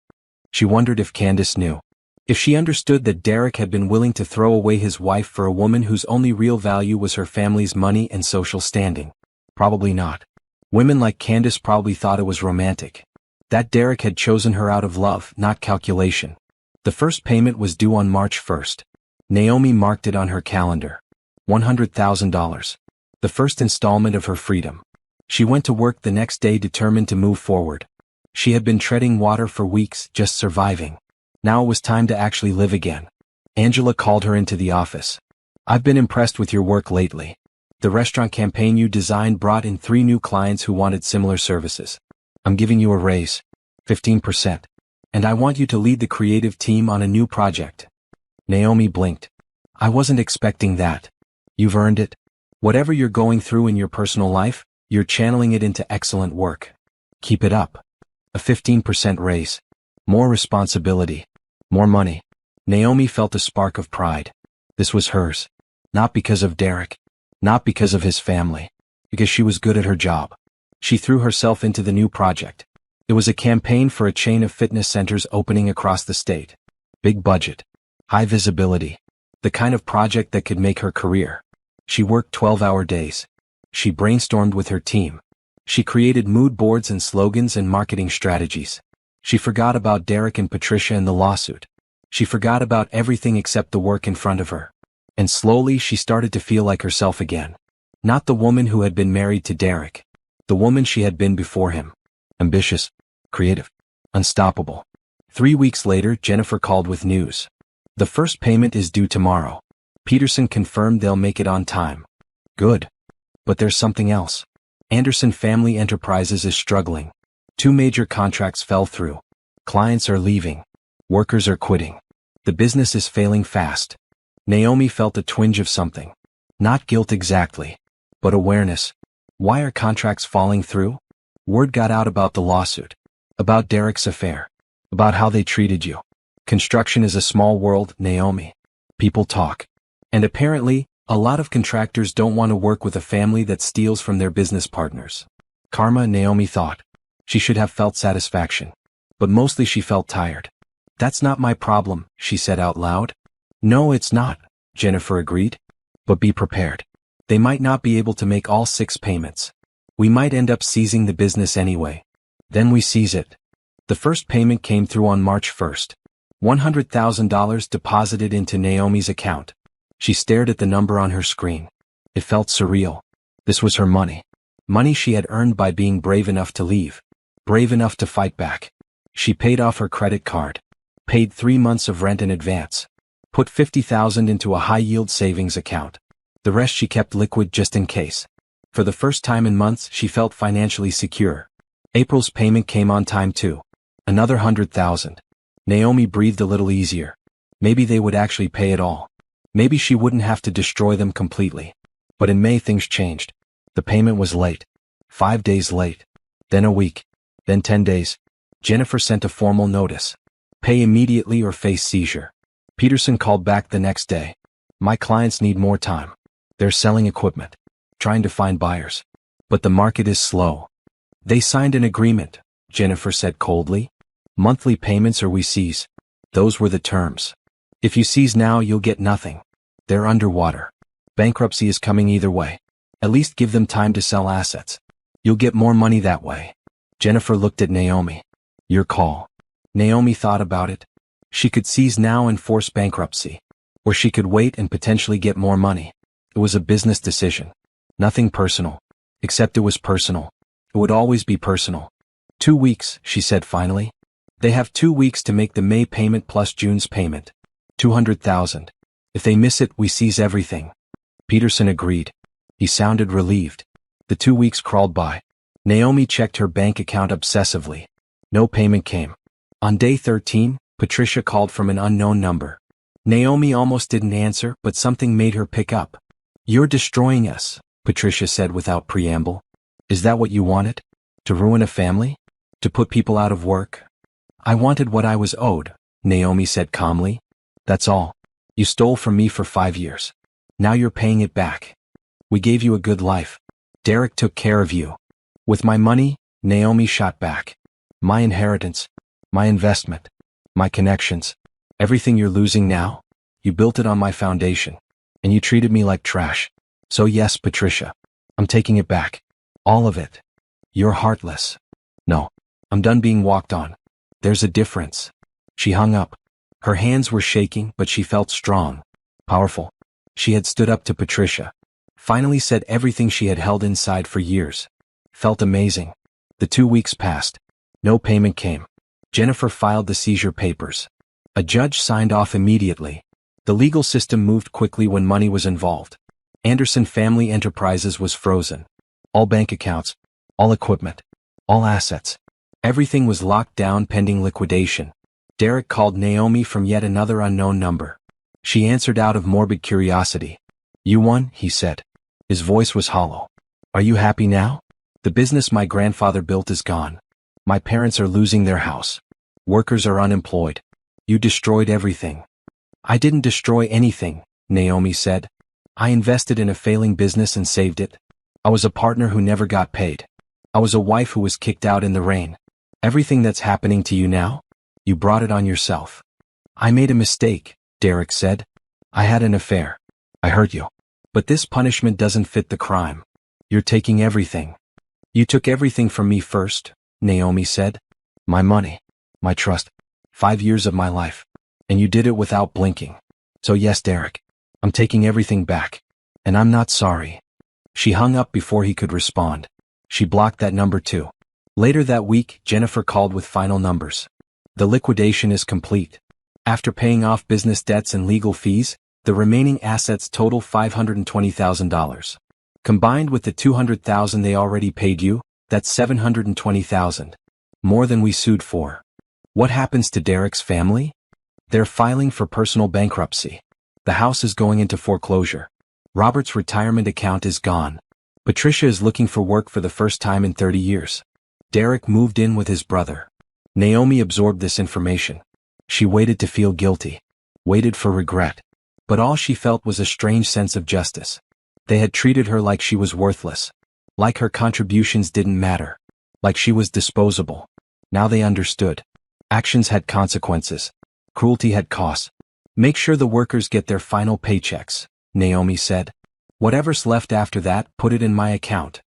She wondered if Candace knew. If she understood that Derek had been willing to throw away his wife for a woman whose only real value was her family's money and social standing. Probably not. Women like Candace probably thought it was romantic. That Derek had chosen her out of love, not calculation. The first payment was due on March 1st. Naomi marked it on her calendar. $100,000. The first installment of her freedom. She went to work the next day determined to move forward. She had been treading water for weeks, just surviving. Now it was time to actually live again. Angela called her into the office. I've been impressed with your work lately. The restaurant campaign you designed brought in 3 new clients who wanted similar services. I'm giving you a raise. 15%. And I want you to lead the creative team on a new project. Naomi blinked. I wasn't expecting that. You've earned it. Whatever you're going through in your personal life, you're channeling it into excellent work. Keep it up. A 15% raise. More responsibility. More money. Naomi felt a spark of pride. This was hers. Not because of Derek. Not because of his family. Because she was good at her job. She threw herself into the new project. It was a campaign for a chain of fitness centers opening across the state. Big budget. High visibility. The kind of project that could make her career. She worked 12-hour days. She brainstormed with her team. She created mood boards and slogans and marketing strategies. She forgot about Derek and Patricia and the lawsuit. She forgot about everything except the work in front of her. And slowly she started to feel like herself again. Not the woman who had been married to Derek. The woman she had been before him. Ambitious, creative, unstoppable. 3 weeks later, Jennifer called with news. The first payment is due tomorrow. Peterson confirmed they'll make it on time. Good. But there's something else. Anderson Family Enterprises is struggling. 2 major contracts fell through. Clients are leaving. Workers are quitting. The business is failing fast. Naomi felt a twinge of something. Not guilt exactly, but awareness. Why are contracts falling through? Word got out about the lawsuit. About Derek's affair. About how they treated you. Construction is a small world, Naomi. People talk. And apparently, a lot of contractors don't want to work with a family that steals from their business partners. Karma, Naomi thought. She should have felt satisfaction. But mostly she felt tired. That's not my problem, she said out loud. No, it's not, Jennifer agreed. But be prepared. They might not be able to make all 6 payments. We might end up seizing the business anyway. Then we seize it. The first payment came through on March 1st. $100,000 deposited into Naomi's account. She stared at the number on her screen. It felt surreal. This was her money. Money she had earned by being brave enough to leave. Brave enough to fight back. She paid off her credit card. Paid 3 months of rent in advance. Put $50,000 into a high-yield savings account. The rest she kept liquid just in case. For the first time in months, she felt financially secure. April's payment came on time too. Another $100,000. Naomi breathed a little easier. Maybe they would actually pay it all. Maybe she wouldn't have to destroy them completely. But in May things changed. The payment was late. 5 days late. Then a week. Then 10 days. Jennifer sent a formal notice. Pay immediately or face seizure. Peterson called back the next day. My clients need more time. They're selling equipment. Trying to find buyers. But the market is slow. They signed an agreement, Jennifer said coldly. Monthly payments or we seize. Those were the terms. If you seize now, you'll get nothing. They're underwater. Bankruptcy is coming either way. At least give them time to sell assets. You'll get more money that way. Jennifer looked at Naomi. Your call. Naomi thought about it. She could seize now and force bankruptcy. Or she could wait and potentially get more money. It was a business decision. Nothing personal. Except it was personal. It would always be personal. 2 weeks, she said finally. They have 2 weeks to make the May payment plus June's payment. $200,000. If they miss it, we seize everything. Peterson agreed. He sounded relieved. The 2 weeks crawled by. Naomi checked her bank account obsessively. No payment came. On day 13, Patricia called from an unknown number. Naomi almost didn't answer, but something made her pick up. You're destroying us, Patricia said without preamble. Is that what you wanted? To ruin a family? To put people out of work? I wanted what I was owed, Naomi said calmly. That's all. You stole from me for 5 years. Now you're paying it back. We gave you a good life. Derek took care of you. With my money, Naomi shot back. My inheritance. My investment. My connections. Everything you're losing now? You built it on my foundation. And you treated me like trash. So yes, Patricia. I'm taking it back. All of it. You're heartless. No. I'm done being walked on. There's a difference. She hung up. Her hands were shaking, but she felt strong. Powerful. She had stood up to Patricia. Finally said everything she had held inside for years. Felt amazing. The 2 weeks passed. No payment came. Jennifer filed the seizure papers. A judge signed off immediately. The legal system moved quickly when money was involved. Anderson Family Enterprises was frozen. All bank accounts. All equipment. All assets. Everything was locked down pending liquidation. Derek called Naomi from yet another unknown number. She answered out of morbid curiosity. You won, he said. His voice was hollow. Are you happy now? The business my grandfather built is gone. My parents are losing their house. Workers are unemployed. You destroyed everything. I didn't destroy anything, Naomi said. I invested in a failing business and saved it. I was a partner who never got paid. I was a wife who was kicked out in the rain. Everything that's happening to you now? You brought it on yourself. I made a mistake, Derek said. I had an affair. I hurt you. But this punishment doesn't fit the crime. You're taking everything. You took everything from me first, Naomi said. My money. My trust. 5 years of my life. And you did it without blinking. So yes, Derek. I'm taking everything back. And I'm not sorry. She hung up before he could respond. She blocked that number too. Later that week, Jennifer called with final numbers. The liquidation is complete. After paying off business debts and legal fees, the remaining assets total $520,000. Combined with the $200,000 they already paid you, that's $720,000. More than we sued for. What happens to Derek's family? They're filing for personal bankruptcy. The house is going into foreclosure. Robert's retirement account is gone. Patricia is looking for work for the first time in 30 years. Derek moved in with his brother. Naomi absorbed this information. She waited to feel guilty. Waited for regret. But all she felt was a strange sense of justice. They had treated her like she was worthless. Like her contributions didn't matter. Like she was disposable. Now they understood. Actions had consequences. Cruelty had costs. Make sure the workers get their final paychecks, Naomi said. Whatever's left after that, put it in my account.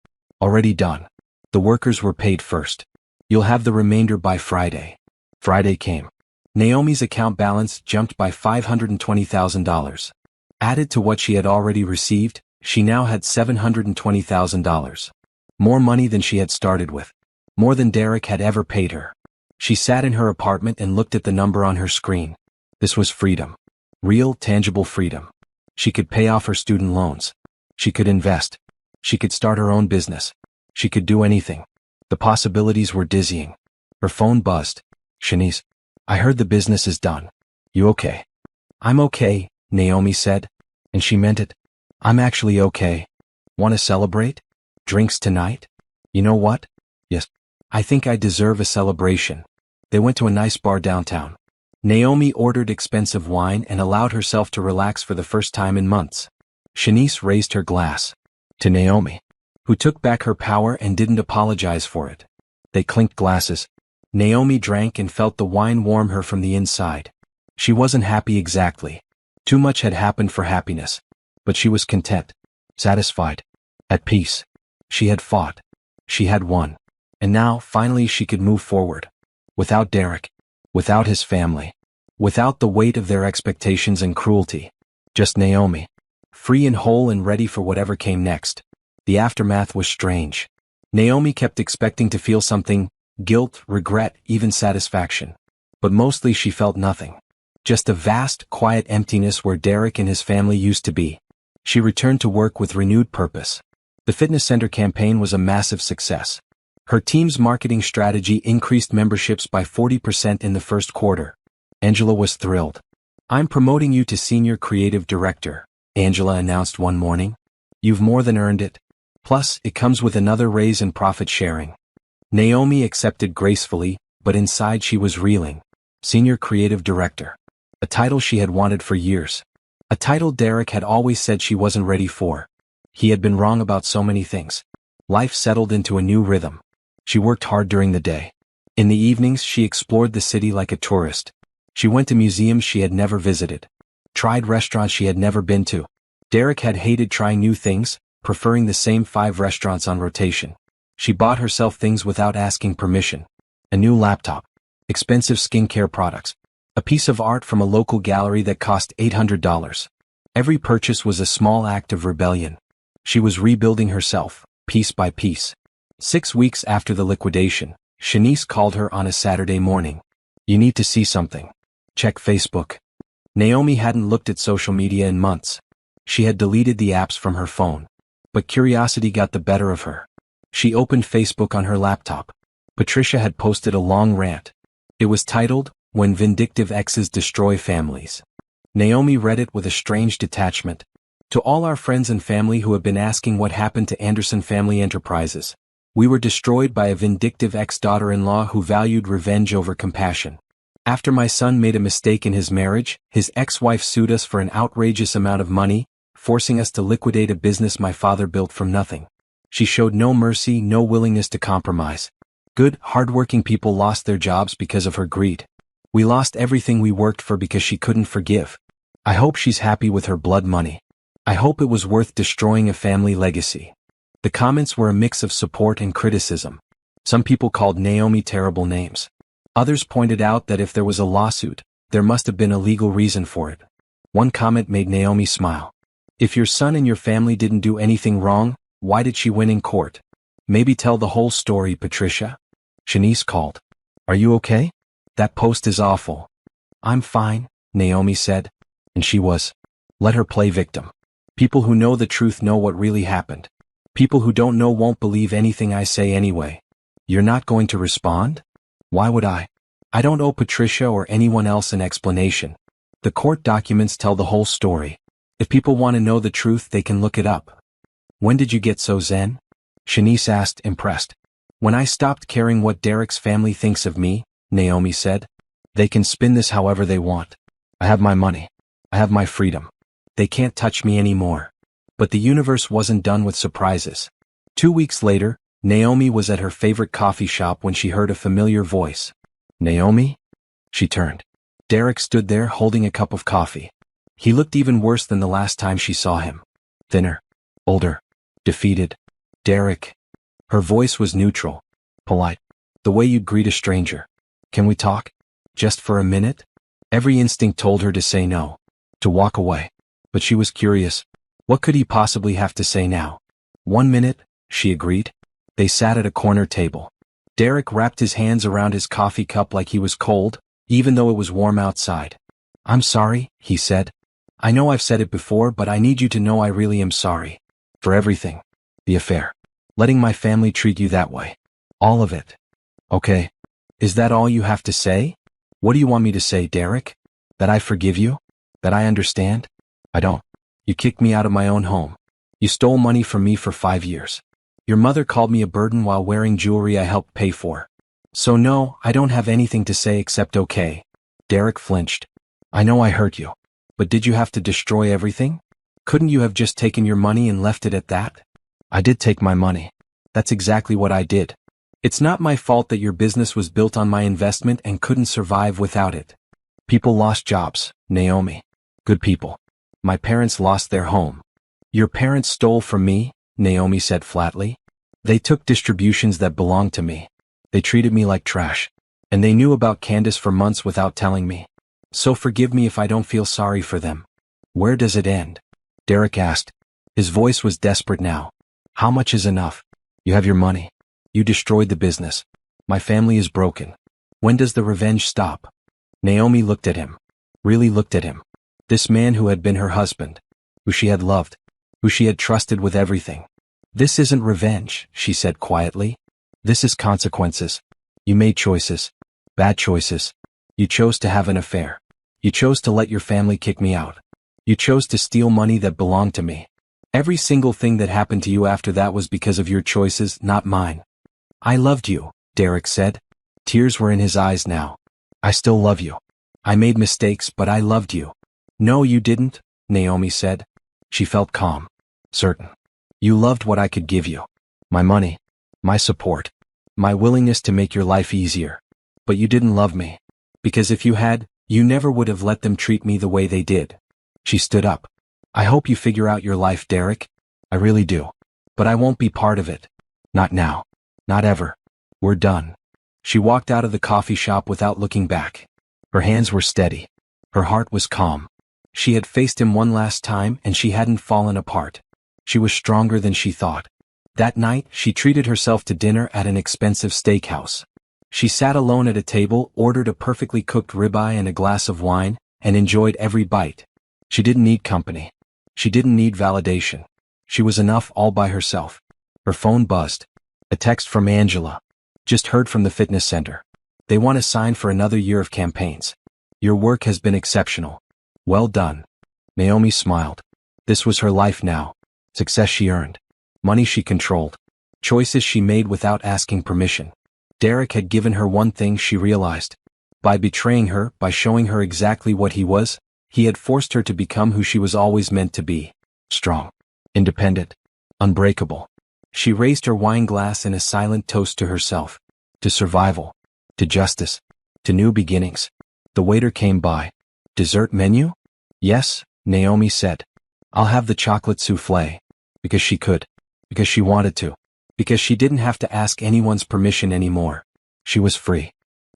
Already done. The workers were paid first. You'll have the remainder by Friday. Friday came. Naomi's account balance jumped by $520,000. Added to what she had already received, she now had $720,000. More money than she had started with. More than Derek had ever paid her. She sat in her apartment and looked at the number on her screen. This was freedom. Real, tangible freedom. She could pay off her student loans. She could invest. She could start her own business. She could do anything. The possibilities were dizzying. Her phone buzzed. Shanice, I heard the business is done. You okay? I'm okay, Naomi said. And she meant it. I'm actually okay. Want to celebrate? Drinks tonight? You know what? Yes. I think I deserve a celebration. They went to a nice bar downtown. Naomi ordered expensive wine and allowed herself to relax for the first time in months. Shanice raised her glass. To Naomi, who took back her power and didn't apologize for it. They clinked glasses. Naomi drank and felt the wine warm her from the inside. She wasn't happy exactly. Too much had happened for happiness. But she was content. Satisfied. At peace. She had fought. She had won. And now, finally, she could move forward. Without Derek. Without his family. Without the weight of their expectations and cruelty. Just Naomi. Free and whole and ready for whatever came next. The aftermath was strange. Naomi kept expecting to feel something, guilt, regret, even satisfaction. But mostly she felt nothing. Just a vast, quiet emptiness where Derek and his family used to be. She returned to work with renewed purpose. The fitness center campaign was a massive success. Her team's marketing strategy increased memberships by 40% in the first quarter. Angela was thrilled. I'm promoting you to senior creative director, Angela announced one morning. You've more than earned it. Plus, it comes with another raise in profit sharing. Naomi accepted gracefully, but inside she was reeling. Senior creative director. A title she had wanted for years. A title Derek had always said she wasn't ready for. He had been wrong about so many things. Life settled into a new rhythm. She worked hard during the day. In the evenings, she explored the city like a tourist. She went to museums she had never visited. Tried restaurants she had never been to. Derek had hated trying new things, preferring the same 5 restaurants on rotation. She bought herself things without asking permission. A new laptop. Expensive skincare products. A piece of art from a local gallery that cost $800. Every purchase was a small act of rebellion. She was rebuilding herself, piece by piece. 6 weeks after the liquidation, Shanice called her on a Saturday morning. You need to see something. Check Facebook. Naomi hadn't looked at social media in months. She had deleted the apps from her phone. But curiosity got the better of her. She opened Facebook on her laptop. Patricia had posted a long rant. It was titled, When Vindictive Exes Destroy Families. Naomi read it with a strange detachment. To all our friends and family who have been asking what happened to Anderson Family Enterprises. We were destroyed by a vindictive ex-daughter-in-law who valued revenge over compassion. After my son made a mistake in his marriage, his ex-wife sued us for an outrageous amount of money, forcing us to liquidate a business my father built from nothing. She showed no mercy, no willingness to compromise. Good, hardworking people lost their jobs because of her greed. We lost everything we worked for because she couldn't forgive. I hope she's happy with her blood money. I hope it was worth destroying a family legacy. The comments were a mix of support and criticism. Some people called Naomi terrible names. Others pointed out that if there was a lawsuit, there must have been a legal reason for it. One comment made Naomi smile. If your son and your family didn't do anything wrong, why did she win in court? Maybe tell the whole story, Patricia. Shanice called. Are you okay? That post is awful. I'm fine, Naomi said. And she was. Let her play victim. People who know the truth know what really happened. People who don't know won't believe anything I say anyway. You're not going to respond? Why would I? I don't owe Patricia or anyone else an explanation. The court documents tell the whole story. If people want to know the truth, they can look it up. When did you get so zen? Shanice asked, impressed. When I stopped caring what Derek's family thinks of me, Naomi said. They can spin this however they want. I have my money. I have my freedom. They can't touch me anymore. But the universe wasn't done with surprises. 2 weeks later, Naomi was at her favorite coffee shop when she heard a familiar voice. Naomi? She turned. Derek stood there holding a cup of coffee. He looked even worse than the last time she saw him. Thinner. Older. Defeated. Derek. Her voice was neutral. Polite. The way you'd greet a stranger. Can we talk? Just for a minute? Every instinct told her to say no. To walk away. But she was curious. What could he possibly have to say now? 1 minute, she agreed. They sat at a corner table. Derek wrapped his hands around his coffee cup like he was cold, even though it was warm outside. I'm sorry, he said. I know I've said it before, but I need you to know I really am sorry. For everything. The affair. Letting my family treat you that way. All of it. Okay. Is that all you have to say? What do you want me to say, Derek? That I forgive you? That I understand? I don't. You kicked me out of my own home. You stole money from me for 5 years. Your mother called me a burden while wearing jewelry I helped pay for. So no, I don't have anything to say except okay. Derek flinched. I know I hurt you. But did you have to destroy everything? Couldn't you have just taken your money and left it at that? I did take my money. That's exactly what I did. It's not my fault that your business was built on my investment and couldn't survive without it. People lost jobs, Naomi. Good people. My parents lost their home. Your parents stole from me, Naomi said flatly. They took distributions that belonged to me. They treated me like trash. And they knew about Candace for months without telling me. So forgive me if I don't feel sorry for them. Where does it end? Derek asked. His voice was desperate now. How much is enough? You have your money. You destroyed the business. My family is broken. When does the revenge stop? Naomi looked at him. Really looked at him. This man who had been her husband. Who she had loved. Who she had trusted with everything. This isn't revenge, she said quietly. This is consequences. You made choices. Bad choices. You chose to have an affair. You chose to let your family kick me out. You chose to steal money that belonged to me. Every single thing that happened to you after that was because of your choices, not mine. I loved you, Derek said. Tears were in his eyes now. I still love you. I made mistakes, but I loved you. No, you didn't, Naomi said. She felt calm. Certain. You loved what I could give you. My money. My support. My willingness to make your life easier. But you didn't love me. Because if you had, you never would have let them treat me the way they did. She stood up. I hope you figure out your life, Derek. I really do. But I won't be part of it. Not now. Not ever. We're done. She walked out of the coffee shop without looking back. Her hands were steady. Her heart was calm. She had faced him one last time and she hadn't fallen apart. She was stronger than she thought. That night, she treated herself to dinner at an expensive steakhouse. She sat alone at a table, ordered a perfectly cooked ribeye and a glass of wine, and enjoyed every bite. She didn't need company. She didn't need validation. She was enough all by herself. Her phone buzzed. A text from Angela. Just heard from the fitness center. They want to sign for another year of campaigns. Your work has been exceptional. Well done. Naomi smiled. This was her life now. Success she earned. Money she controlled. Choices she made without asking permission. Derek had given her one thing she realized. By betraying her, by showing her exactly what he was, he had forced her to become who she was always meant to be. Strong. Independent. Unbreakable. She raised her wine glass in a silent toast to herself. To survival. To justice. To new beginnings. The waiter came by. Dessert menu? Yes, Naomi said. I'll have the chocolate souffle. Because she could. Because she wanted to. Because she didn't have to ask anyone's permission anymore. She was free.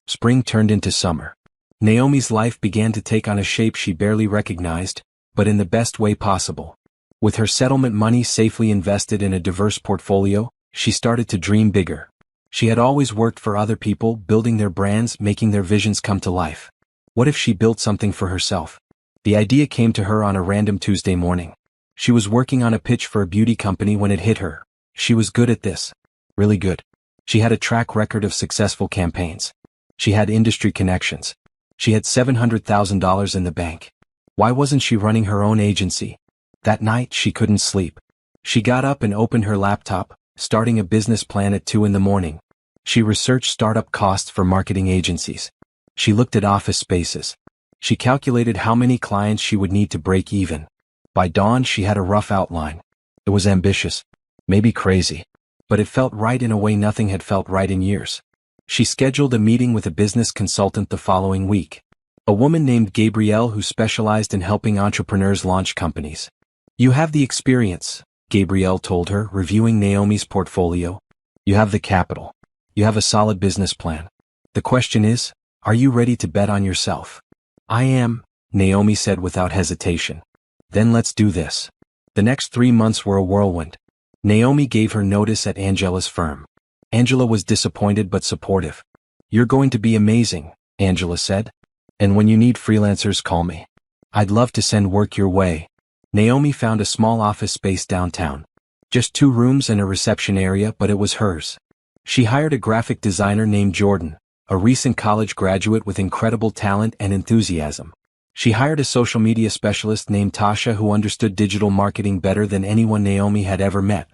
Spring turned into summer. Naomi's life began to take on a shape she barely recognized, but in the best way possible. With her settlement money safely invested in a diverse portfolio, she started to dream bigger. She had always worked for other people, building their brands, making their visions come to life. What if she built something for herself? The idea came to her on a random Tuesday morning. She was working on a pitch for a beauty company when it hit her. She was good at this. Really good. She had a track record of successful campaigns. She had industry connections. She had $700,000 in the bank. Why wasn't she running her own agency? That night she couldn't sleep. She got up and opened her laptop, starting a business plan at 2 a.m. She researched startup costs for marketing agencies. She looked at office spaces. She calculated how many clients she would need to break even. By dawn she had a rough outline. It was ambitious. Maybe crazy. But it felt right in a way nothing had felt right in years. She scheduled a meeting with a business consultant the following week. A woman named Gabrielle who specialized in helping entrepreneurs launch companies. You have the experience, Gabrielle told her, reviewing Naomi's portfolio. You have the capital. You have a solid business plan. The question is, are you ready to bet on yourself? I am, Naomi said without hesitation. Then let's do this. The next 3 months were a whirlwind. Naomi gave her notice at Angela's firm. Angela was disappointed but supportive. You're going to be amazing, Angela said. And when you need freelancers, call me. I'd love to send work your way. Naomi found a small office space downtown. Just 2 rooms and a reception area, but it was hers. She hired a graphic designer named Jordan, a recent college graduate with incredible talent and enthusiasm. She hired a social media specialist named Tasha who understood digital marketing better than anyone Naomi had ever met.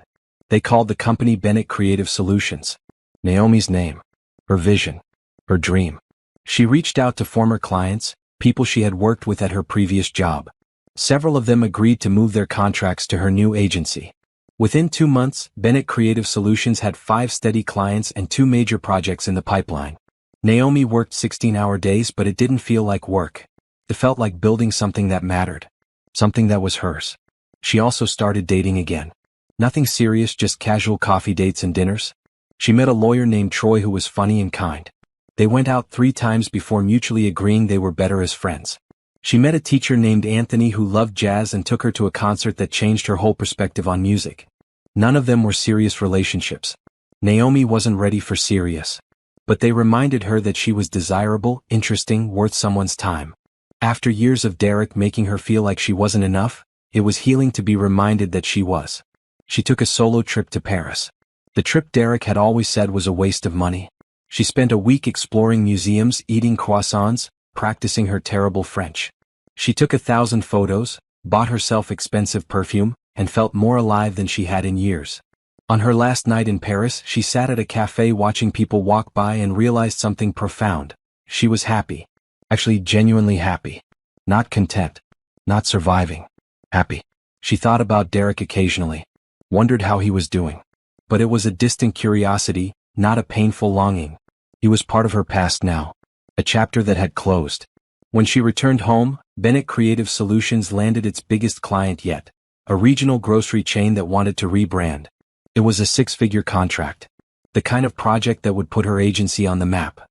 They called the company Bennett Creative Solutions. Naomi's name. Her vision. Her dream. She reached out to former clients, people she had worked with at her previous job. Several of them agreed to move their contracts to her new agency. Within 2 months, Bennett Creative Solutions had 5 steady clients and 2 major projects in the pipeline. Naomi worked 16-hour days, but it didn't feel like work. It felt like building something that mattered. Something that was hers. She also started dating again. Nothing serious, just casual coffee dates and dinners. She met a lawyer named Troy who was funny and kind. They went out 3 times before mutually agreeing they were better as friends. She met a teacher named Anthony who loved jazz and took her to a concert that changed her whole perspective on music. None of them were serious relationships. Naomi wasn't ready for serious. But they reminded her that she was desirable, interesting, worth someone's time. After years of Derek making her feel like she wasn't enough, it was healing to be reminded that she was. She took a solo trip to Paris. The trip Derek had always said was a waste of money. She spent a week exploring museums, eating croissants, practicing her terrible French. She took 1,000 photos, bought herself expensive perfume, and felt more alive than she had in years. On her last night in Paris, she sat at a cafe watching people walk by and realized something profound. She was happy. Actually, genuinely happy. Not content. Not surviving. Happy. She thought about Derek occasionally. Wondered how he was doing. But it was a distant curiosity, not a painful longing. He was part of her past now. A chapter that had closed. When she returned home, Bennett Creative Solutions landed its biggest client yet. A regional grocery chain that wanted to rebrand. It was a 6-figure contract. The kind of project that would put her agency on the map.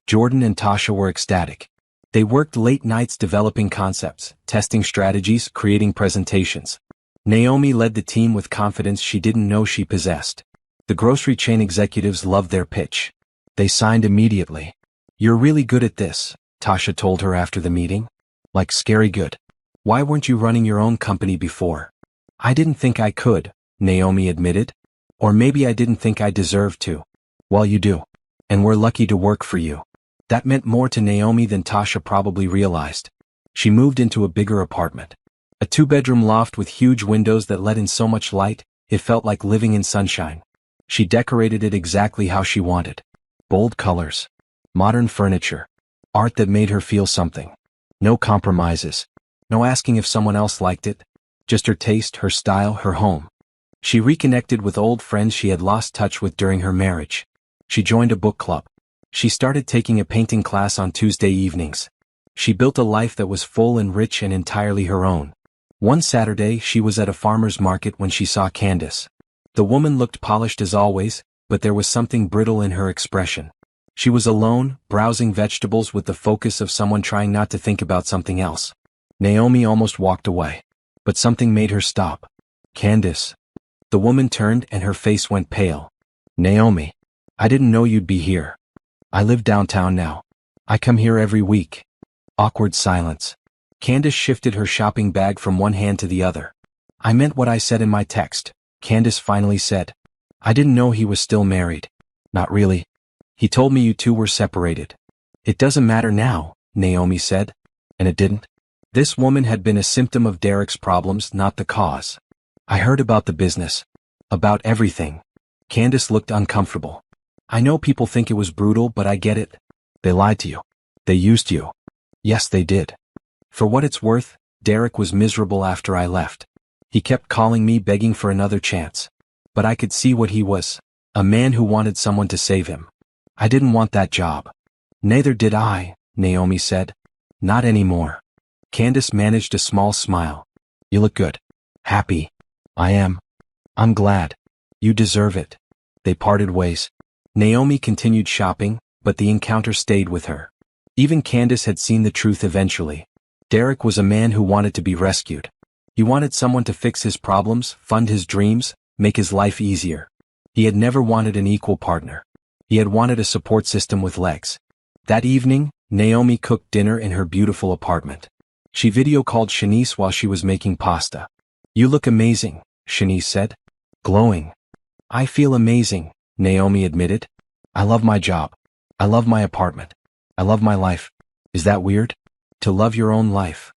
Jordan and Tasha were ecstatic. They worked late nights developing concepts, testing strategies, creating presentations. Naomi led the team with confidence she didn't know she possessed. The grocery chain executives loved their pitch. They signed immediately. You're really good at this, Tasha told her after the meeting. Like scary good. Why weren't you running your own company before? I didn't think I could, Naomi admitted. Or maybe I didn't think I deserved to. Well, you do. And we're lucky to work for you. That meant more to Naomi than Tasha probably realized. She moved into a bigger apartment. A 2-bedroom loft with huge windows that let in so much light, it felt like living in sunshine. She decorated it exactly how she wanted. Bold colors. Modern furniture. Art that made her feel something. No compromises. No asking if someone else liked it. Just her taste, her style, her home. She reconnected with old friends she had lost touch with during her marriage. She joined a book club. She started taking a painting class on Tuesday evenings. She built a life that was full and rich and entirely her own. One Saturday she was at a farmer's market when she saw Candace. The woman looked polished as always, but there was something brittle in her expression. She was alone, browsing vegetables with the focus of someone trying not to think about something else. Naomi almost walked away. But something made her stop. Candace. The woman turned and her face went pale. Naomi. I didn't know you'd be here. I live downtown now. I come here every week. Awkward silence. Candace shifted her shopping bag from one hand to the other. I meant what I said in my text, Candace finally said. I didn't know he was still married. Not really. He told me you two were separated. It doesn't matter now, Naomi said. And it didn't? This woman had been a symptom of Derek's problems, not the cause. I heard about the business. About everything. Candace looked uncomfortable. I know people think it was brutal, but I get it. They lied to you. They used you. Yes, they did. For what it's worth, Derek was miserable after I left. He kept calling me begging for another chance. But I could see what he was. A man who wanted someone to save him. I didn't want that job. Neither did I, Naomi said. Not anymore. Candace managed a small smile. You look good. Happy. I am. I'm glad. You deserve it. They parted ways. Naomi continued shopping, but the encounter stayed with her. Even Candace had seen the truth eventually. Derek was a man who wanted to be rescued. He wanted someone to fix his problems, fund his dreams, make his life easier. He had never wanted an equal partner. He had wanted a support system with legs. That evening, Naomi cooked dinner in her beautiful apartment. She video-called Shanice while she was making pasta. You look amazing, Shanice said. Glowing. I feel amazing, Naomi admitted. I love my job. I love my apartment. I love my life. Is that weird? To love your own life.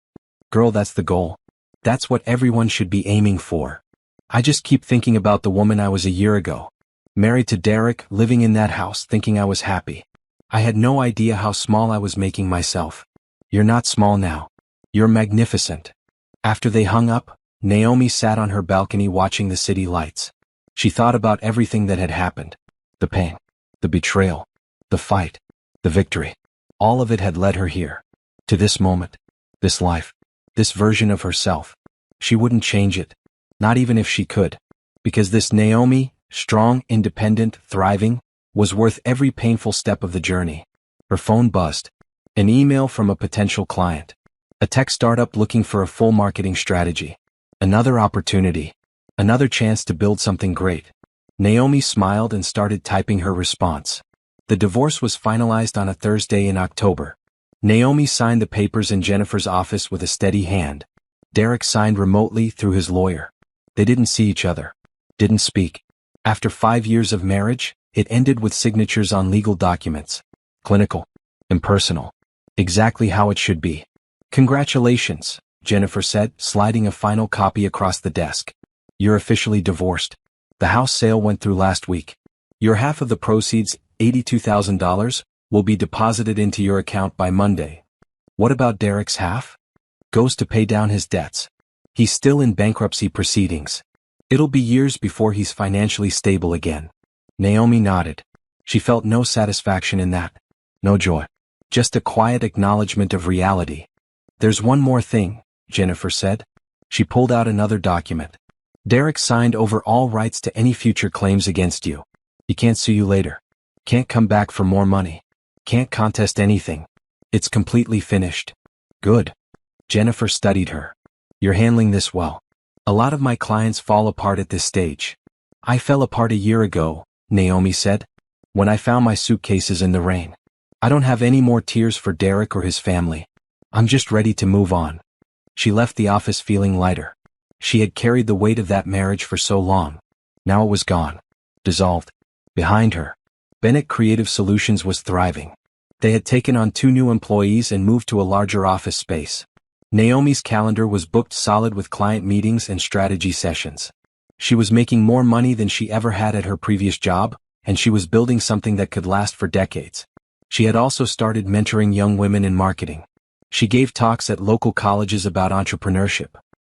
Girl, that's the goal. That's what everyone should be aiming for. I just keep thinking about the woman I was a year ago. Married to Derek, living in that house, thinking I was happy. I had no idea how small I was making myself. You're not small now. You're magnificent. After they hung up, Naomi sat on her balcony watching the city lights. She thought about everything that had happened. The pain. The betrayal. The fight. The victory. All of it had led her here. To this moment. This life. This version of herself. She wouldn't change it. Not even if she could. Because this Naomi, strong, independent, thriving, was worth every painful step of the journey. Her phone buzzed. An email from a potential client. A tech startup looking for a full marketing strategy. Another opportunity. Another chance to build something great. Naomi smiled and started typing her response. The divorce was finalized on a Thursday in October. Naomi signed the papers in Jennifer's office with a steady hand. Derek signed remotely through his lawyer. They didn't see each other. Didn't speak. After 5 years of marriage, it ended with signatures on legal documents. Clinical. Impersonal. Exactly how it should be. Congratulations, Jennifer said, sliding a final copy across the desk. You're officially divorced. The house sale went through last week. Your half of the proceeds, $82,000, will be deposited into your account by Monday. What about Derek's half? Goes to pay down his debts. He's still in bankruptcy proceedings. It'll be years before he's financially stable again. Naomi nodded. She felt no satisfaction in that. No joy. Just a quiet acknowledgement of reality. There's one more thing, Jennifer said. She pulled out another document. Derek signed over all rights to any future claims against you. He can't sue you later. Can't come back for more money. Can't contest anything. It's completely finished. Good. Jennifer studied her. You're handling this well. A lot of my clients fall apart at this stage. I fell apart a year ago, Naomi said, when I found my suitcases in the rain. I don't have any more tears for Derek or his family. I'm just ready to move on. She left the office feeling lighter. She had carried the weight of that marriage for so long. Now it was gone. Dissolved. Behind her, Bennett Creative Solutions was thriving. They had taken on 2 new employees and moved to a larger office space. Naomi's calendar was booked solid with client meetings and strategy sessions. She was making more money than she ever had at her previous job, and she was building something that could last for decades. She had also started mentoring young women in marketing. She gave talks at local colleges about entrepreneurship.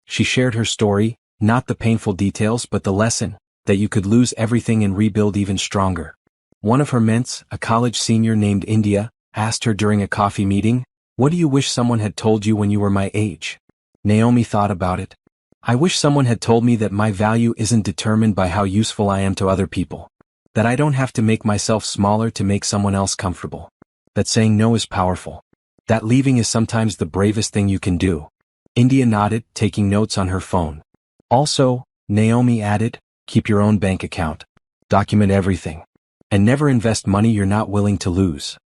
She shared her story, not the painful details but the lesson, that you could lose everything and rebuild even stronger. One of her ments, a college senior named India, asked her during a coffee meeting, "What do you wish someone had told you when you were my age?" Naomi thought about it. I wish someone had told me that my value isn't determined by how useful I am to other people. That I don't have to make myself smaller to make someone else comfortable. That saying no is powerful. That leaving is sometimes the bravest thing you can do. India nodded, taking notes on her phone. Also, Naomi added, keep your own bank account. Document everything. And never invest money you're not willing to lose.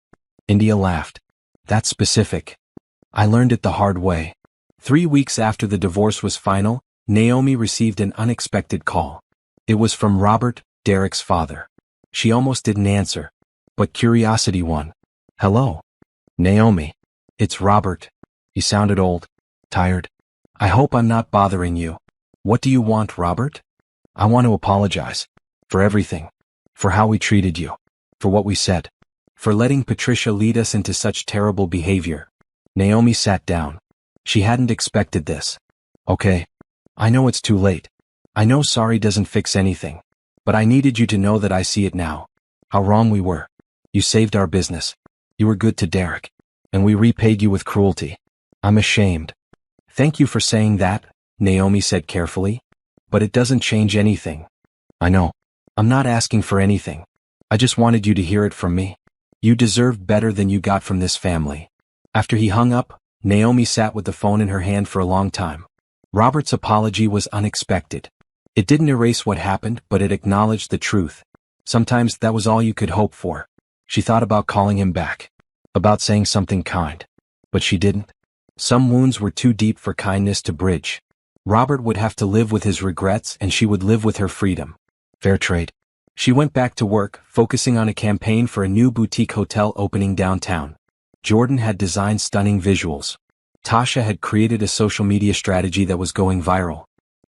India laughed. That's specific. I learned it the hard way. 3 weeks after the divorce was final, Naomi received an unexpected call. It was from Robert, Derek's father. She almost didn't answer. But curiosity won. Hello. Naomi. It's Robert. He sounded old. Tired. I hope I'm not bothering you. What do you want, Robert? I want to apologize. For everything. For how we treated you. For what we said. For letting Patricia lead us into such terrible behavior. Naomi sat down. She hadn't expected this. Okay. I know it's too late. I know sorry doesn't fix anything. But I needed you to know that I see it now. How wrong we were. You saved our business. You were good to Derek. And we repaid you with cruelty. I'm ashamed. Thank you for saying that, Naomi said carefully. But it doesn't change anything. I know. I'm not asking for anything. I just wanted you to hear it from me. You deserve better than you got from this family. After he hung up, Naomi sat with the phone in her hand for a long time. Robert's apology was unexpected. It didn't erase what happened, but it acknowledged the truth. Sometimes that was all you could hope for. She thought about calling him back. About saying something kind. But she didn't. Some wounds were too deep for kindness to bridge. Robert would have to live with his regrets and she would live with her freedom. Fair trade. She went back to work, focusing on a campaign for a new boutique hotel opening downtown. Jordan had designed stunning visuals. Tasha had created a social media strategy that was going viral.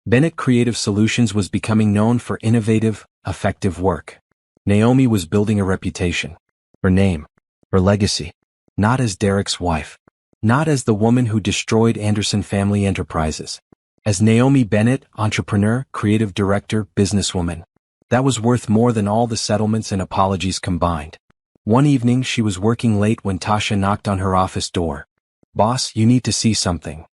Bennett Creative Solutions was becoming known for innovative, effective work. Naomi was building a reputation. Her name. Her legacy. Not as Derek's wife. Not as the woman who destroyed Anderson Family Enterprises. As Naomi Bennett, entrepreneur, creative director, businesswoman. That was worth more than all the settlements and apologies combined. One evening she was working late when Tasha knocked on her office door. Boss, you need to see something.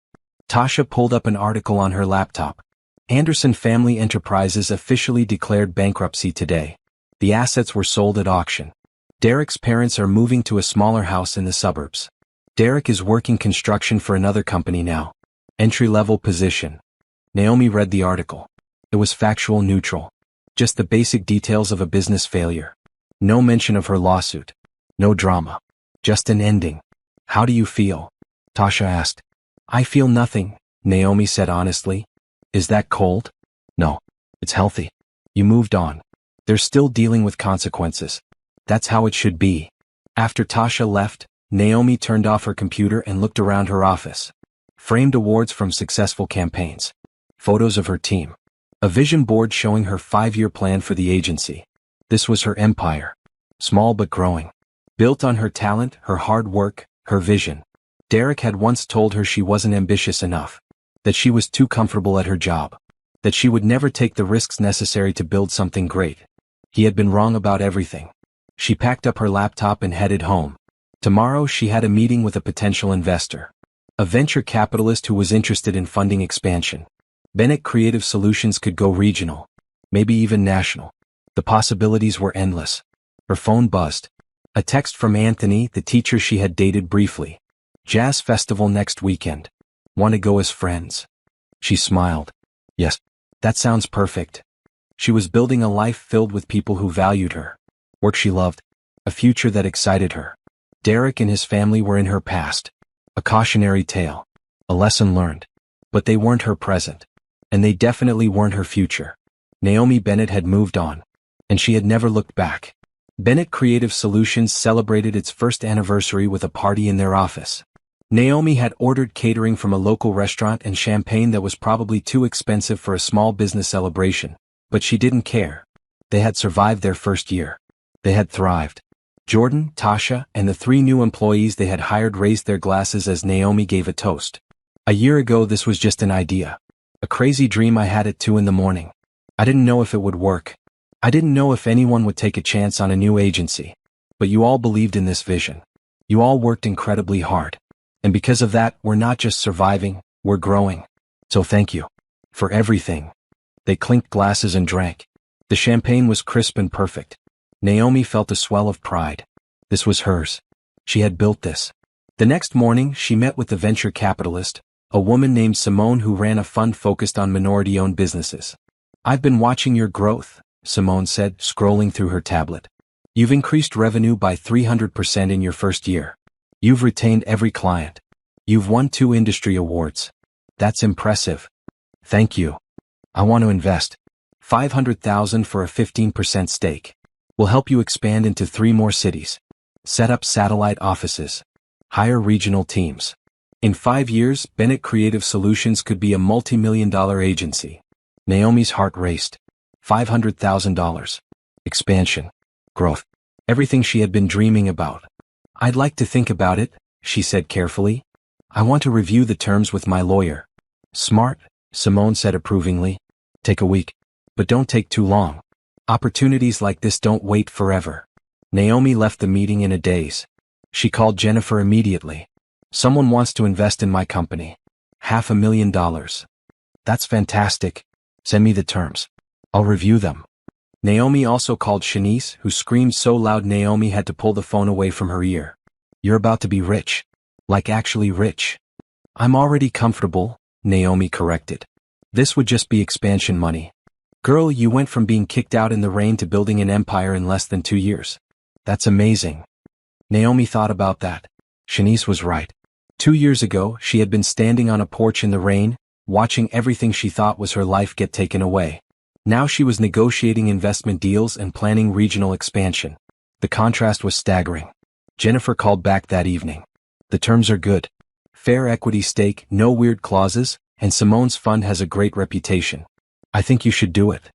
Tasha pulled up an article on her laptop. Anderson Family Enterprises officially declared bankruptcy today. The assets were sold at auction. Derek's parents are moving to a smaller house in the suburbs. Derek is working construction for another company now. Entry-level position. Naomi read the article. It was factual neutral. Just the basic details of a business failure. No mention of her lawsuit. No drama. Just an ending. How do you feel? Tasha asked. I feel nothing, Naomi said honestly. Is that cold? No. It's healthy. You moved on. They're still dealing with consequences. That's how it should be. After Tasha left, Naomi turned off her computer and looked around her office. Framed awards from successful campaigns. Photos of her team. A vision board showing her 5-year plan for the agency. This was her empire. Small but growing. Built on her talent, her hard work, her vision. Derek had once told her she wasn't ambitious enough. That she was too comfortable at her job. That she would never take the risks necessary to build something great. He had been wrong about everything. She packed up her laptop and headed home. Tomorrow she had a meeting with a potential investor. A venture capitalist who was interested in funding expansion. Bennett Creative Solutions could go regional. Maybe even national. The possibilities were endless. Her phone buzzed. A text from Anthony, the teacher she had dated briefly. Jazz festival next weekend. Want to go as friends? She smiled. Yes. That sounds perfect. She was building a life filled with people who valued her. Work she loved. A future that excited her. Derek and his family were in her past. A cautionary tale. A lesson learned. But they weren't her present. And they definitely weren't her future. Naomi Bennett had moved on. And she had never looked back. Bennett Creative Solutions celebrated its first anniversary with a party in their office. Naomi had ordered catering from a local restaurant and champagne that was probably too expensive for a small business celebration. But she didn't care. They had survived their first year. They had thrived. Jordan, Tasha, and the 3 new employees they had hired raised their glasses as Naomi gave a toast. A year ago this was just an idea. A crazy dream I had at 2 in the morning. I didn't know if it would work. I didn't know if anyone would take a chance on a new agency. But you all believed in this vision. You all worked incredibly hard. And because of that, we're not just surviving, we're growing. So thank you. For everything. They clinked glasses and drank. The champagne was crisp and perfect. Naomi felt a swell of pride. This was hers. She had built this. The next morning, she met with the venture capitalist, a woman named Simone who ran a fund focused on minority-owned businesses. "I've been watching your growth," Simone said, scrolling through her tablet. "You've increased revenue by 300% in your first year. You've retained every client. You've won 2 industry awards. That's impressive. Thank you. I want to invest $500,000 for a 15% stake. We'll help you expand into 3 more cities. Set up satellite offices. Hire regional teams. In 5 years, Bennett Creative Solutions could be a multi-million-dollar agency." Naomi's heart raced. $500,000. Expansion. Growth. Everything she had been dreaming about. "I'd like to think about it," she said carefully. "I want to review the terms with my lawyer." "Smart," Simone said approvingly. "Take a week. But don't take too long. Opportunities like this don't wait forever." Naomi left the meeting in a daze. She called Jennifer immediately. "Someone wants to invest in my company. $500,000. That's fantastic. Send me the terms. I'll review them." Naomi also called Shanice, who screamed so loud Naomi had to pull the phone away from her ear. "You're about to be rich. Like actually rich." "I'm already comfortable," Naomi corrected. "This would just be expansion money." "Girl, you went from being kicked out in the rain to building an empire in less than 2 years. That's amazing." Naomi thought about that. Shanice was right. 2 years ago, she had been standing on a porch in the rain, watching everything she thought was her life get taken away. Now she was negotiating investment deals and planning regional expansion. The contrast was staggering. Jennifer called back that evening. "The terms are good. Fair equity stake, no weird clauses, and Simone's fund has a great reputation. I think you should do it."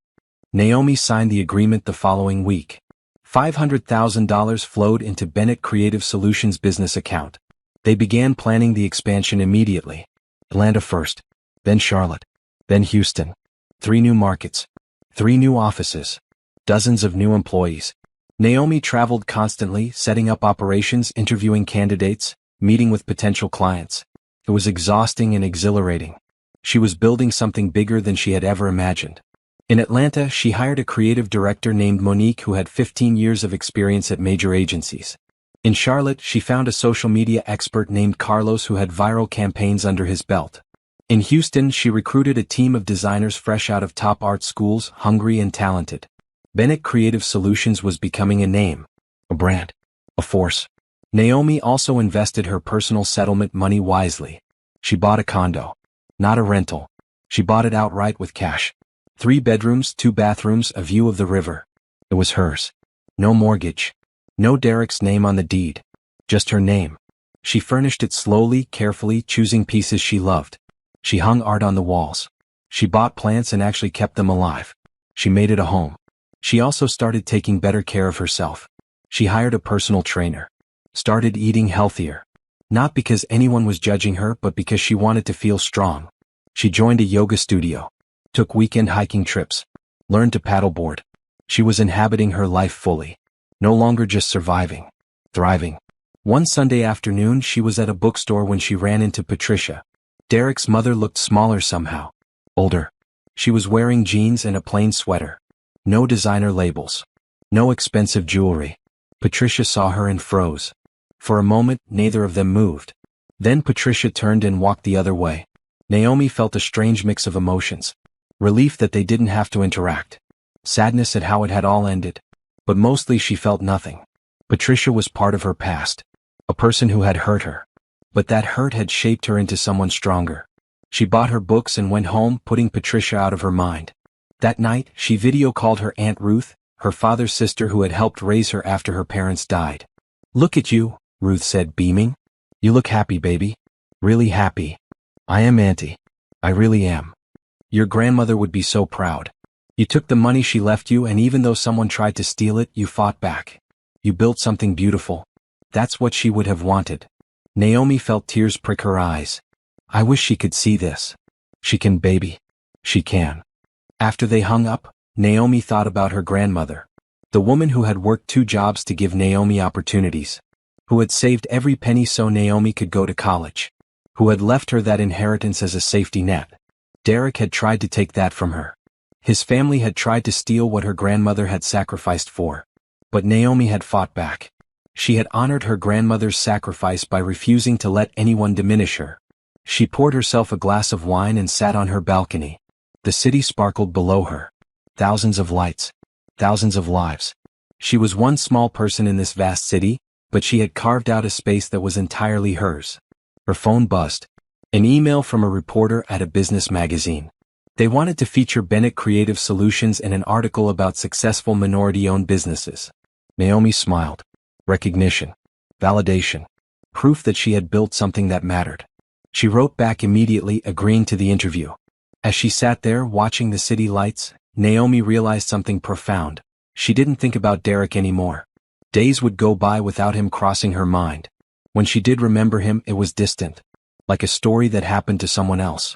Naomi signed the agreement the following week. $500,000 flowed into Bennett Creative Solutions' business account. They began planning the expansion immediately. Atlanta first, then Charlotte, then Houston. 3 new markets. 3 new offices. Dozens of new employees. Naomi traveled constantly, setting up operations, interviewing candidates, meeting with potential clients. It was exhausting and exhilarating. She was building something bigger than she had ever imagined. In Atlanta, she hired a creative director named Monique who had 15 years of experience at major agencies. In Charlotte, she found a social media expert named Carlos who had viral campaigns under his belt. In Houston, she recruited a team of designers fresh out of top art schools, hungry and talented. Bennett Creative Solutions was becoming a name, a brand, a force. Naomi also invested her personal settlement money wisely. She bought a condo. Not a rental. She bought it outright with cash. 3 bedrooms, 2 bathrooms, a view of the river. It was hers. No mortgage. No Derek's name on the deed. Just her name. She furnished it slowly, carefully, choosing pieces she loved. She hung art on the walls. She bought plants and actually kept them alive. She made it a home. She also started taking better care of herself. She hired a personal trainer. Started eating healthier. Not because anyone was judging her, but because she wanted to feel strong. She joined a yoga studio. Took weekend hiking trips. Learned to paddleboard. She was inhabiting her life fully. No longer just surviving. Thriving. One Sunday afternoon, she was at a bookstore when she ran into Patricia. Derek's mother looked smaller somehow. Older. She was wearing jeans and a plain sweater. No designer labels. No expensive jewelry. Patricia saw her and froze. For a moment, neither of them moved. Then Patricia turned and walked the other way. Naomi felt a strange mix of emotions. Relief that they didn't have to interact. Sadness at how it had all ended. But mostly she felt nothing. Patricia was part of her past. A person who had hurt her. But that hurt had shaped her into someone stronger. She bought her books and went home, putting Patricia out of her mind. That night, she video called her Aunt Ruth, her father's sister who had helped raise her after her parents died. "Look at you," Ruth said, beaming. "You look happy, baby. Really happy." "I am, Auntie. I really am. Your grandmother would be so proud. You took the money she left you, and even though someone tried to steal it, you fought back. You built something beautiful. That's what she would have wanted." Naomi felt tears prick her eyes. "I wish she could see this." "She can, baby. She can." After they hung up, Naomi thought about her grandmother. The woman who had worked 2 jobs to give Naomi opportunities. Who had saved every penny so Naomi could go to college. Who had left her that inheritance as a safety net. Derek had tried to take that from her. His family had tried to steal what her grandmother had sacrificed for. But Naomi had fought back. She had honored her grandmother's sacrifice by refusing to let anyone diminish her. She poured herself a glass of wine and sat on her balcony. The city sparkled below her. Thousands of lights. Thousands of lives. She was one small person in this vast city, but she had carved out a space that was entirely hers. Her phone buzzed. An email from a reporter at a business magazine. They wanted to feature Bennett Creative Solutions in an article about successful minority-owned businesses. Naomi smiled. Recognition. Validation. Proof that she had built something that mattered. She wrote back immediately, agreeing to the interview. As she sat there watching the city lights, Naomi realized something profound. She didn't think about Derek anymore. Days would go by without him crossing her mind. When she did remember him, it was distant. Like a story that happened to someone else.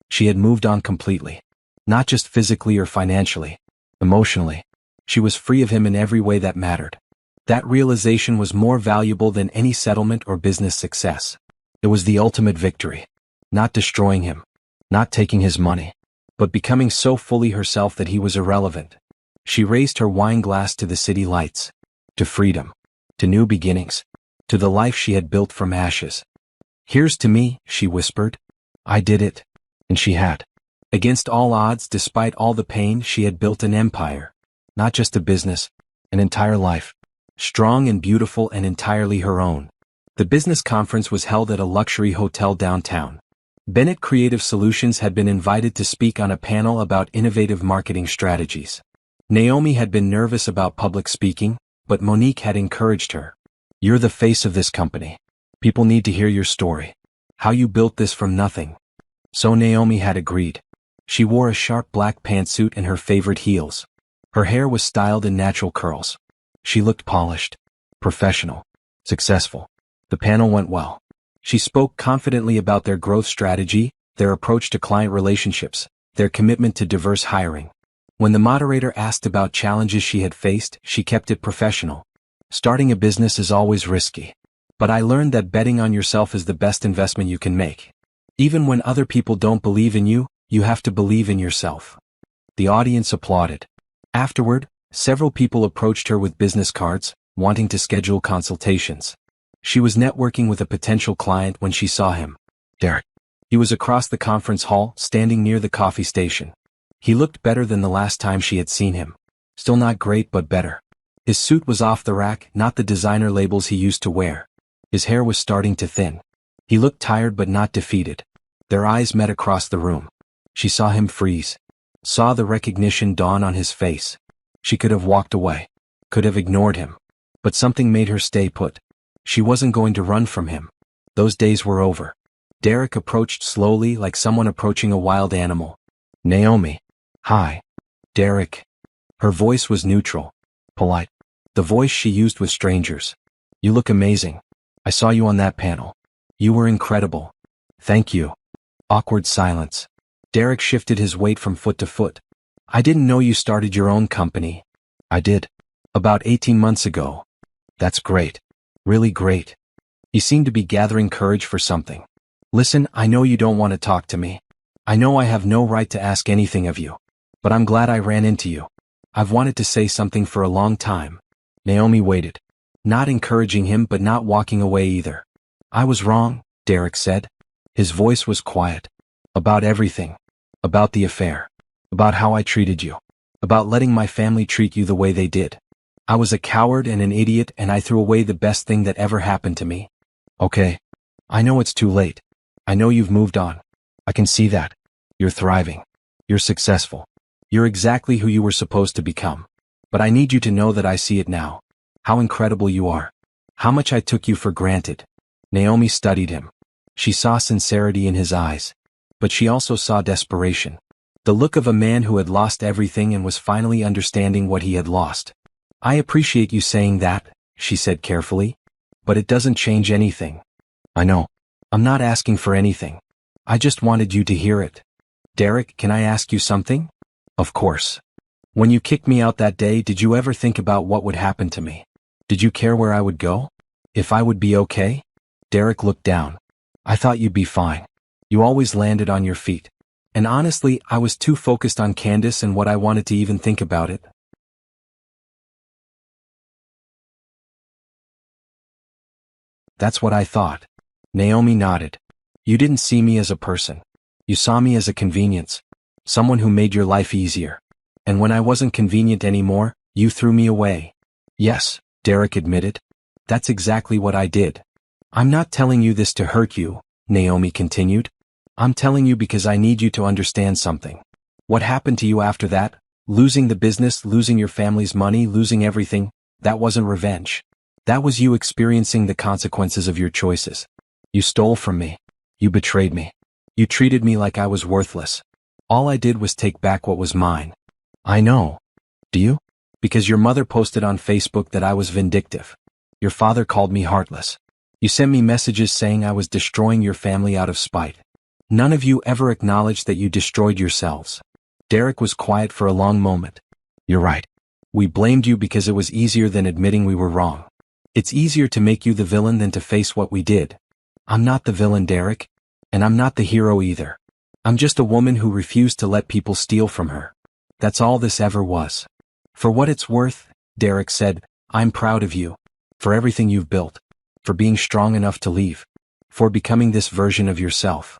She had moved on completely. Not just physically or financially. Emotionally. She was free of him in every way that mattered. That realization was more valuable than any settlement or business success. It was the ultimate victory. Not destroying him. Not taking his money. But becoming so fully herself that he was irrelevant. She raised her wine glass to the city lights. To freedom. To new beginnings. To the life she had built from ashes. "Here's to me," she whispered. "I did it." And she had. Against all odds, despite all the pain, she had built an empire. Not just a business. An entire life. Strong and beautiful and entirely her own. The business conference was held at a luxury hotel downtown. Bennett Creative Solutions had been invited to speak on a panel about innovative marketing strategies. Naomi had been nervous about public speaking, but Monique had encouraged her. "You're the face of this company. People need to hear your story. How you built this from nothing." So Naomi had agreed. She wore a sharp black pantsuit and her favorite heels. Her hair was styled in natural curls. She looked polished, professional, successful. The panel went well. She spoke confidently about their growth strategy, their approach to client relationships, their commitment to diverse hiring. When the moderator asked about challenges she had faced, she kept it professional. "Starting a business is always risky. But I learned that betting on yourself is the best investment you can make. Even when other people don't believe in you, you have to believe in yourself." The audience applauded. Afterward, several people approached her with business cards, wanting to schedule consultations. She was networking with a potential client when she saw him. Derek. He was across the conference hall, standing near the coffee station. He looked better than the last time she had seen him. Still not great, but better. His suit was off the rack, not the designer labels he used to wear. His hair was starting to thin. He looked tired but not defeated. Their eyes met across the room. She saw him freeze. Saw the recognition dawn on his face. She could have walked away. Could have ignored him. But something made her stay put. She wasn't going to run from him. Those days were over. Derek approached slowly, like someone approaching a wild animal. "Naomi." "Hi." "Derek." Her voice was neutral. Polite. The voice she used with strangers. "You look amazing. I saw you on that panel. You were incredible." "Thank you." Awkward silence. Derek shifted his weight from foot to foot. "I didn't know you started your own company." "I did. About 18 months ago." "That's great. Really great." He seemed to be gathering courage for something. "Listen, I know you don't want to talk to me. I know I have no right to ask anything of you. But I'm glad I ran into you. I've wanted to say something for a long time." Naomi waited. Not encouraging him but not walking away either. "I was wrong," Derek said. His voice was quiet. "About everything. About the affair. About how I treated you. About letting my family treat you the way they did. I was a coward and an idiot and I threw away the best thing that ever happened to me. Okay. I know it's too late. I know you've moved on. I can see that. You're thriving. You're successful. You're exactly who you were supposed to become. But I need you to know that I see it now. How incredible you are. How much I took you for granted." Naomi studied him. She saw sincerity in his eyes. But she also saw desperation. The look of a man who had lost everything and was finally understanding what he had lost. "I appreciate you saying that," she said carefully. "But it doesn't change anything." "I know. I'm not asking for anything. I just wanted you to hear it." "Derek, can I ask you something?" "Of course." "When you kicked me out that day, did you ever think about what would happen to me? Did you care where I would go? If I would be okay?" Derek looked down. "I thought you'd be fine. You always landed on your feet. And honestly, I was too focused on Candace and what I wanted to even think about it. That's what I thought. Naomi nodded. You didn't see me as a person. You saw me as a convenience. Someone who made your life easier. And when I wasn't convenient anymore, you threw me away. Yes, Derek admitted. That's exactly what I did. I'm not telling you this to hurt you, Naomi continued. I'm telling you because I need you to understand something. What happened to you after that? Losing the business, losing your family's money, losing everything, that wasn't revenge. That was you experiencing the consequences of your choices. You stole from me. You betrayed me. You treated me like I was worthless. All I did was take back what was mine. I know. Do you? Because your mother posted on Facebook that I was vindictive. Your father called me heartless. You sent me messages saying I was destroying your family out of spite. None of you ever acknowledged that you destroyed yourselves. Derek was quiet for a long moment. You're right. We blamed you because it was easier than admitting we were wrong. It's easier to make you the villain than to face what we did. I'm not the villain, Derek. And I'm not the hero either. I'm just a woman who refused to let people steal from her. That's all this ever was. For what it's worth, Derek said, I'm proud of you. For everything you've built. For being strong enough to leave. For becoming this version of yourself.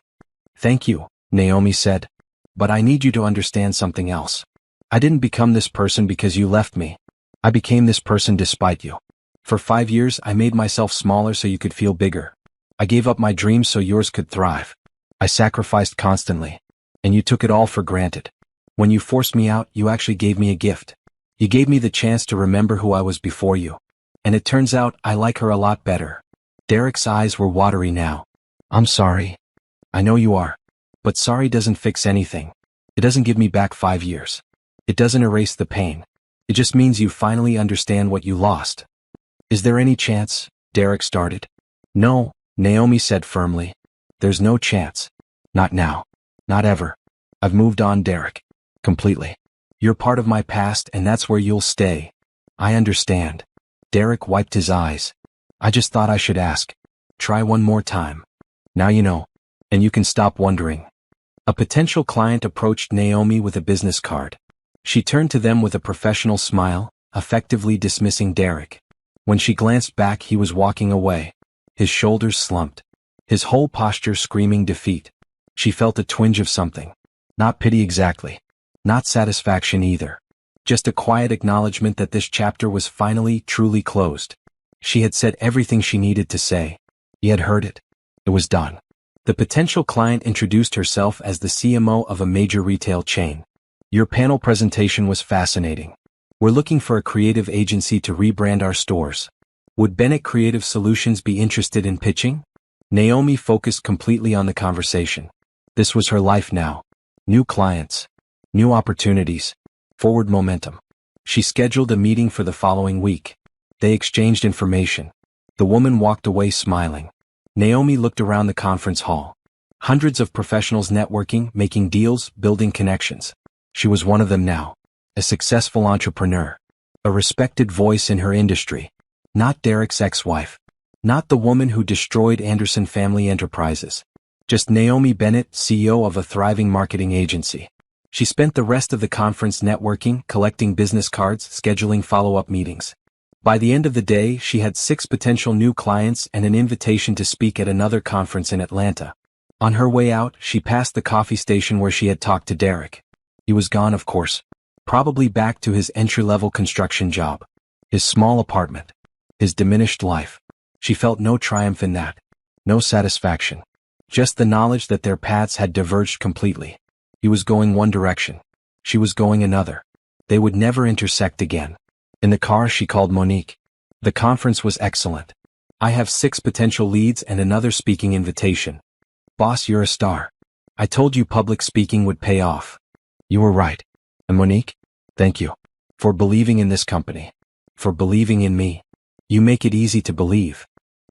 Thank you, Naomi said. But I need you to understand something else. I didn't become this person because you left me. I became this person despite you. For 5 years I made myself smaller so you could feel bigger. I gave up my dreams so yours could thrive. I sacrificed constantly. And you took it all for granted. When you forced me out, you actually gave me a gift. You gave me the chance to remember who I was before you. And it turns out I like her a lot better. Derek's eyes were watery now. I'm sorry. I know you are. But sorry doesn't fix anything. It doesn't give me back 5 years. It doesn't erase the pain. It just means you finally understand what you lost. Is there any chance? Derek started. No, Naomi said firmly. There's no chance. Not now. Not ever. I've moved on, Derek. Completely. You're part of my past and that's where you'll stay. I understand. Derek wiped his eyes. I just thought I should ask. Try one more time. Now you know. And you can stop wondering. A potential client approached Naomi with a business card. She turned to them with a professional smile, effectively dismissing Derek. When she glanced back, he was walking away. His shoulders slumped. His whole posture screaming defeat. She felt a twinge of something. Not pity exactly. Not satisfaction either. Just a quiet acknowledgement that this chapter was finally, truly closed. She had said everything she needed to say. He had heard it. It was done. The potential client introduced herself as the CMO of a major retail chain. Your panel presentation was fascinating. We're looking for a creative agency to rebrand our stores. Would Bennett Creative Solutions be interested in pitching? Naomi focused completely on the conversation. This was her life now. New clients. New opportunities. Forward momentum. She scheduled a meeting for the following week. They exchanged information. The woman walked away smiling. Naomi looked around the conference hall. Hundreds of professionals networking, making deals, building connections. She was one of them now. A successful entrepreneur. A respected voice in her industry. Not Derek's ex-wife. Not the woman who destroyed Anderson Family Enterprises. Just Naomi Bennett, CEO of a thriving marketing agency. She spent the rest of the conference networking, collecting business cards, scheduling follow-up meetings. By the end of the day, she had 6 potential new clients and an invitation to speak at another conference in Atlanta. On her way out, she passed the coffee station where she had talked to Derek. He was gone, of course. Probably back to his entry-level construction job. His small apartment. His diminished life. She felt no triumph in that. No satisfaction. Just the knowledge that their paths had diverged completely. He was going one direction. She was going another. They would never intersect again. In the car, she called Monique. The conference was excellent. I have 6 potential leads and another speaking invitation. Boss, you're a star. I told you public speaking would pay off. You were right. And Monique, thank you. For believing in this company. For believing in me. You make it easy to believe.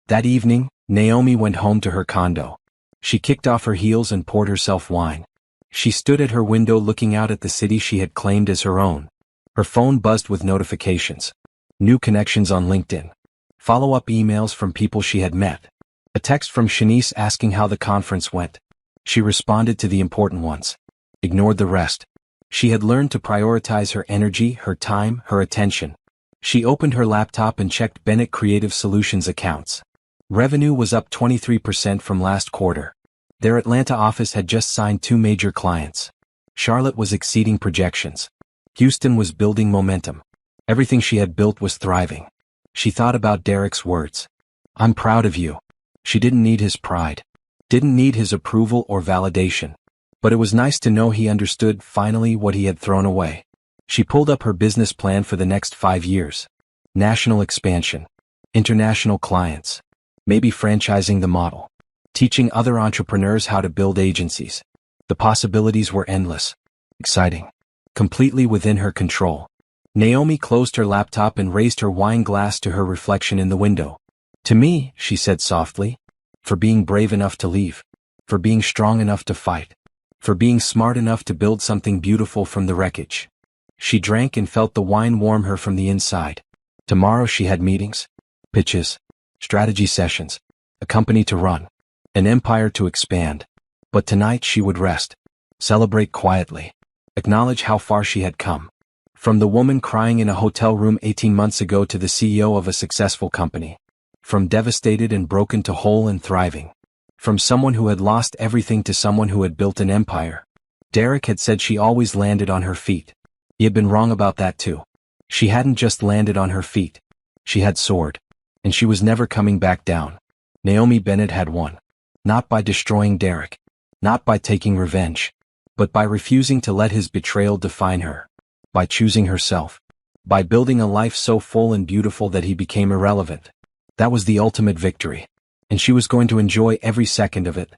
That evening, Naomi went home to her condo. She kicked off her heels and poured herself wine. She stood at her window looking out at the city she had claimed as her own. Her phone buzzed with notifications. New connections on LinkedIn. Follow-up emails from people she had met. A text from Shanice asking how the conference went. She responded to the important ones. ignored the rest. She had learned to prioritize her energy, her time, her attention. She opened her laptop and checked Bennett Creative Solutions accounts. Revenue was up 23% from last quarter. Their Atlanta office had just signed 2 major clients. Charlotte was exceeding projections. Houston was building momentum. Everything she had built was thriving. She thought about Derek's words. "I'm proud of you." She didn't need his pride. Didn't need his approval or validation. But it was nice to know he understood finally what he had thrown away. She pulled up her business plan for the next 5 years. National expansion. International clients. Maybe franchising the model. Teaching other entrepreneurs how to build agencies. The possibilities were endless. Exciting. Completely within her control. Naomi closed her laptop and raised her wine glass to her reflection in the window. "To me," she said softly, "for being brave enough to leave. For being strong enough to fight. For being smart enough to build something beautiful from the wreckage." She drank and felt the wine warm her from the inside. Tomorrow she had meetings, pitches, strategy sessions, a company to run, an empire to expand. But tonight she would rest, celebrate quietly, acknowledge how far she had come. From the woman crying in a hotel room 18 months ago to the CEO of a successful company. From devastated and broken to whole and thriving. From someone who had lost everything to someone who had built an empire. Derek had said she always landed on her feet. He had been wrong about that too. She hadn't just landed on her feet. She had soared. And she was never coming back down. Naomi Bennett had won. Not by destroying Derek. Not by taking revenge. But by refusing to let his betrayal define her. By choosing herself. By building a life so full and beautiful that he became irrelevant. That was the ultimate victory. And she was going to enjoy every second of it.